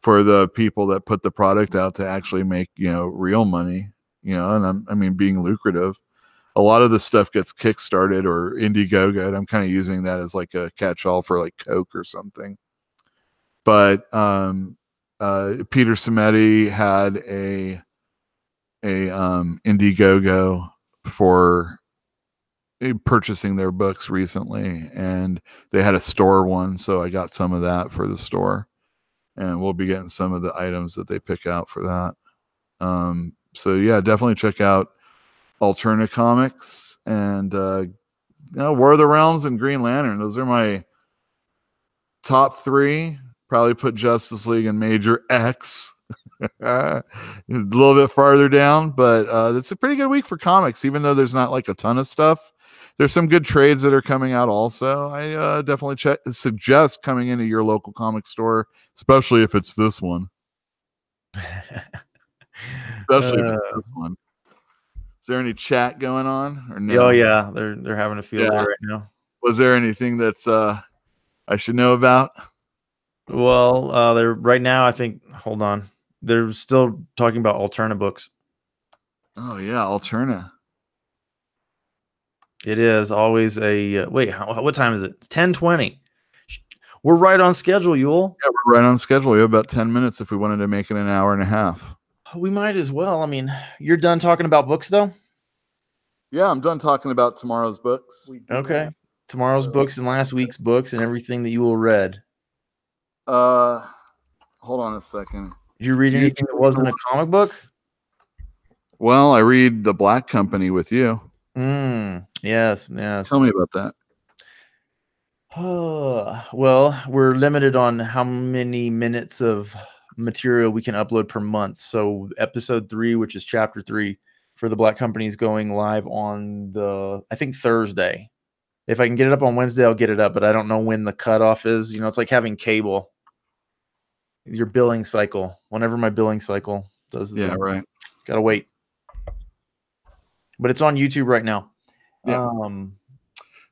[SPEAKER 1] for the people that put the product out to actually make, real money, and being lucrative. A lot of the stuff gets kickstarted or Indiegogo, and I'm kind of using that as like a catch-all for like Coke or something. But Peter Simeti had a Indiegogo for purchasing their books recently, and they had a store one, so I got some of that for the store, and we'll be getting some of the items that they pick out for that. So yeah, definitely check out Alterna Comics and War of the Realms and Green Lantern. Those are my top 3. Probably put Justice League and Major X a little bit farther down, but it's a pretty good week for comics, even though there's not like a ton of stuff. There's some good trades that are coming out also. I definitely suggest coming into your local comic store, especially if it's this one. Especially if it's this one. Is there any chat going on or no?
[SPEAKER 2] Oh yeah, they're having a field day right now.
[SPEAKER 1] Was there anything that's I should know about?
[SPEAKER 2] Well, they're right now. I think. Hold on, they're still talking about Alterna books.
[SPEAKER 1] Oh yeah, Alterna.
[SPEAKER 2] It is always a wait. What time is it? It's 10:20. We're right on schedule, Yule.
[SPEAKER 1] Yeah, we're right on schedule. We have about 10 minutes if we wanted to make it an hour and a half.
[SPEAKER 2] We might as well. I mean, you're done talking about books, though?
[SPEAKER 1] Yeah, I'm done talking about tomorrow's books.
[SPEAKER 2] Okay. Tomorrow's books and last week's books and everything that you will read.
[SPEAKER 1] Hold on a second.
[SPEAKER 2] Did you read anything that wasn't a comic book?
[SPEAKER 1] Well, I read The Black Company with you.
[SPEAKER 2] Yes.
[SPEAKER 1] Tell me about that.
[SPEAKER 2] Well, we're limited on how many minutes of material we can upload per month. So episode 3, which is chapter 3 for The Black Company, is going live on I think Thursday. If I can get it up on Wednesday, I'll get it up, but I don't know when the cutoff is. You know, it's like having cable. Your billing cycle. Whenever my billing cycle does the thing.
[SPEAKER 1] Right.
[SPEAKER 2] Gotta wait. But it's on YouTube right now.
[SPEAKER 1] Yeah.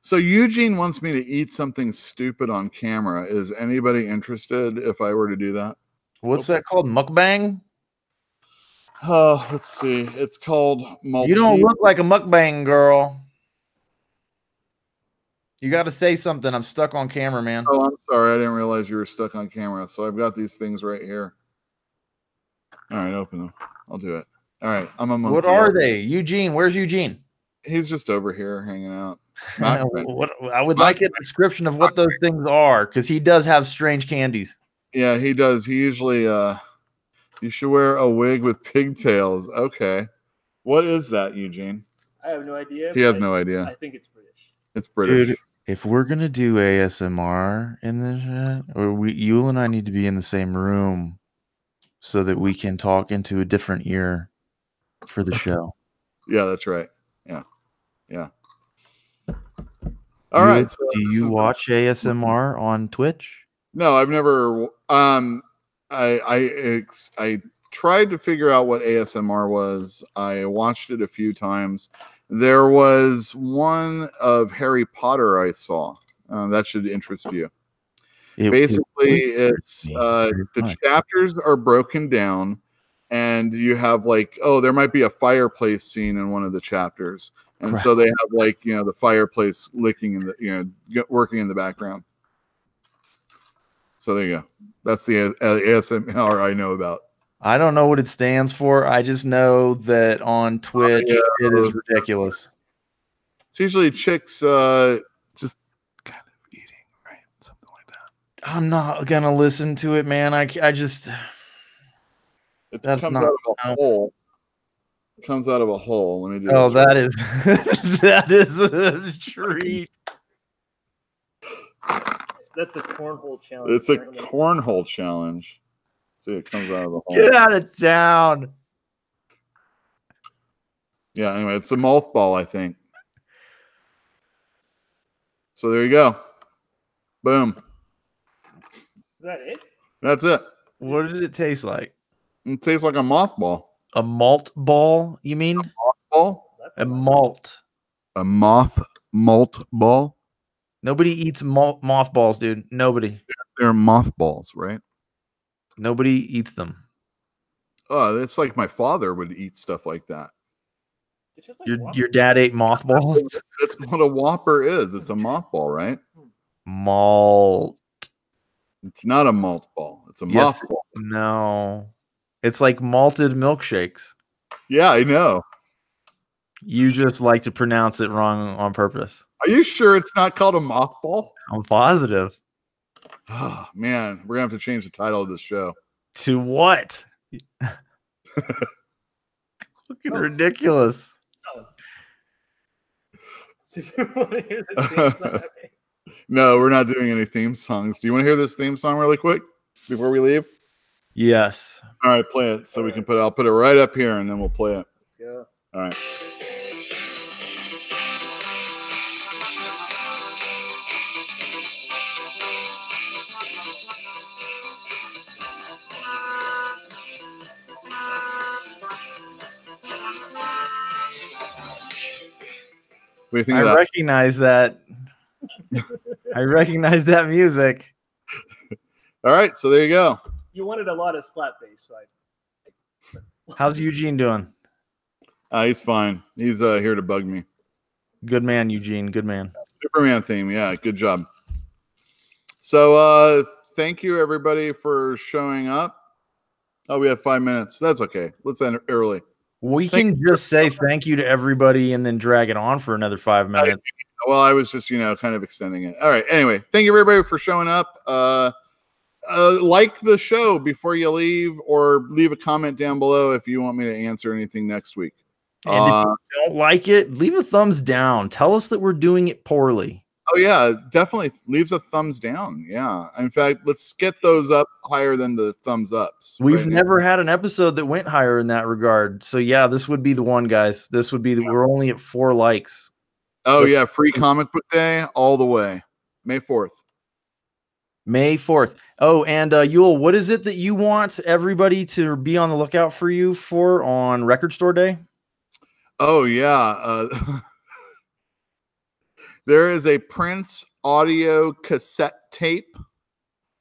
[SPEAKER 1] So Eugene wants me to eat something stupid on camera. Is anybody interested if I were to do that?
[SPEAKER 2] What's that called? Mukbang?
[SPEAKER 1] Let's see. It's called
[SPEAKER 2] You don't look like a mukbang girl. You got to say something. I'm stuck on camera, man.
[SPEAKER 1] Oh, I'm sorry. I didn't realize you were stuck on camera. So I've got these things right here. All right, open them. I'll do it. All right. I'm a monkey.
[SPEAKER 2] What are they? Eugene, where's Eugene?
[SPEAKER 1] He's just over here hanging out.
[SPEAKER 2] I would like a description of what those things are, because he does have strange candies.
[SPEAKER 1] Yeah, he does. He usually you should wear a wig with pigtails. Okay. What is that, Eugene?
[SPEAKER 3] I have no idea.
[SPEAKER 1] He has no idea.
[SPEAKER 3] I think it's British.
[SPEAKER 1] It's British.
[SPEAKER 2] Dude, if we're gonna do ASMR in this, or Yule and I need to be in the same room so that we can talk into a different ear for the show.
[SPEAKER 1] Yeah, that's right. Yeah. All right. So
[SPEAKER 2] do you watch ASMR on Twitch?
[SPEAKER 1] No, I've never. I tried to figure out what ASMR was. I watched it a few times. There was one of Harry Potter I saw. That should interest you. Basically, it's the chapters are broken down, and you have like, there might be a fireplace scene in one of the chapters, and so they have like, the fireplace licking in the, working in the background. So there you go. That's the ASMR I know about.
[SPEAKER 2] I don't know what it stands for. I just know that on Twitch it is ridiculous.
[SPEAKER 1] It's usually chicks just kind of eating, right? Something like that.
[SPEAKER 2] I'm not gonna listen to it, man. I just
[SPEAKER 1] it comes out of a hole. It comes out of a hole. Let me do this.
[SPEAKER 2] Oh, that is that is a treat.
[SPEAKER 3] That's a cornhole challenge.
[SPEAKER 1] It's a cornhole challenge. See, it comes out of the hole.
[SPEAKER 2] Get out of town.
[SPEAKER 1] Yeah, anyway, it's a mothball, I think. So there you go. Boom.
[SPEAKER 3] Is that it?
[SPEAKER 1] That's it.
[SPEAKER 2] What did it taste like?
[SPEAKER 1] It tastes like a mothball.
[SPEAKER 2] A malt ball, you mean?
[SPEAKER 1] A mothball?
[SPEAKER 2] A malt.
[SPEAKER 1] A malt ball?
[SPEAKER 2] Nobody eats mothballs, dude. Nobody.
[SPEAKER 1] They're mothballs, right?
[SPEAKER 2] Nobody eats them.
[SPEAKER 1] Oh, it's like my father would eat stuff like that.
[SPEAKER 2] Your dad ate mothballs?
[SPEAKER 1] That's what a Whopper is. It's a mothball, right?
[SPEAKER 2] Malt.
[SPEAKER 1] It's not a malt ball. It's a mothball.
[SPEAKER 2] No. It's like malted milkshakes.
[SPEAKER 1] Yeah, I know.
[SPEAKER 2] You just like to pronounce it wrong on purpose.
[SPEAKER 1] Are you sure it's not called a mothball?
[SPEAKER 2] I'm positive.
[SPEAKER 1] Oh, man, we're going to have to change the title of this show.
[SPEAKER 2] To what? Looking ridiculous.
[SPEAKER 3] Oh. Do you want to hear the theme song? Okay.
[SPEAKER 1] No, we're not doing any theme songs. Do you want to hear this theme song really quick before we leave?
[SPEAKER 2] Yes.
[SPEAKER 1] All right, play it so we can I'll put it right up here and then we'll play it.
[SPEAKER 3] Let's go.
[SPEAKER 1] All right. What do you think of that?
[SPEAKER 2] Recognize that. I recognize that music.
[SPEAKER 1] All right, so there you go.
[SPEAKER 3] You wanted a lot of slap bass, so
[SPEAKER 2] How's Eugene doing?
[SPEAKER 1] He's fine. He's here to bug me.
[SPEAKER 2] Good man, Eugene. Good man.
[SPEAKER 1] Superman theme. Yeah, good job. So thank you, everybody, for showing up. Oh, we have 5 minutes. That's okay. Let's end early.
[SPEAKER 2] We can just say thank you to everybody and then drag it on for another 5 minutes.
[SPEAKER 1] Well, I was just, kind of extending it. All right. Anyway, thank you, everybody, for showing up. Like the show before you leave, or leave a comment down below if you want me to answer anything next week.
[SPEAKER 2] And if you don't like it, leave a thumbs down. Tell us that we're doing it poorly.
[SPEAKER 1] Oh, yeah, definitely leaves a thumbs down. Yeah. In fact, let's get those up higher than the thumbs ups.
[SPEAKER 2] We've never had an episode that went higher in that regard. So, yeah, this would be the one, guys. This would be we're only at 4 likes.
[SPEAKER 1] Oh, yeah. Free comic book day all the way. May 4th.
[SPEAKER 2] May 4th. Oh, and Yule, what is it that you want everybody to be on the lookout for you for on Record Store Day?
[SPEAKER 1] Oh, yeah. There is a Prince audio cassette tape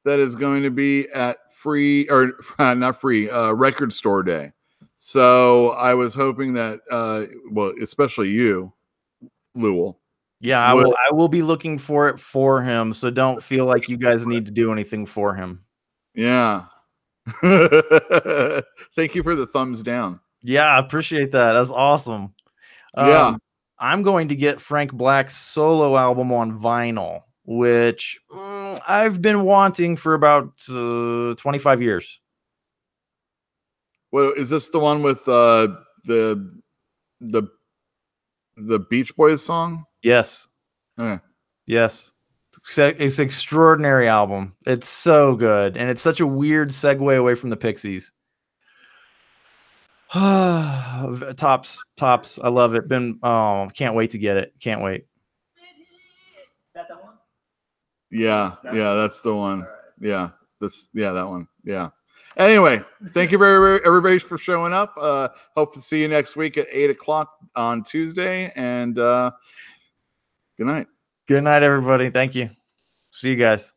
[SPEAKER 1] that is going to be at Record Store Day. So I was hoping that, well, especially you, Lowell.
[SPEAKER 2] Yeah, I will be looking for it for him. So don't feel like you guys need to do anything for him.
[SPEAKER 1] Yeah. Thank you for the thumbs down.
[SPEAKER 2] Yeah, I appreciate that. That's awesome.
[SPEAKER 1] Yeah.
[SPEAKER 2] I'm going to get Frank Black's solo album on vinyl, which I've been wanting for about 25 years.
[SPEAKER 1] Well, is this the one with the Beach Boys song?
[SPEAKER 2] Yes.
[SPEAKER 1] Okay.
[SPEAKER 2] Yes. It's an extraordinary album. It's so good. And it's such a weird segue away from the Pixies. Tops. I love it. Can't wait to get it. Can't wait.
[SPEAKER 3] Is that the one?
[SPEAKER 1] Yeah, that's the one. Yeah, that one. Yeah. Anyway, thank you everybody for showing up. Hope to see you next week at 8:00 on Tuesday. And good night.
[SPEAKER 2] Good night, everybody. Thank you. See you guys.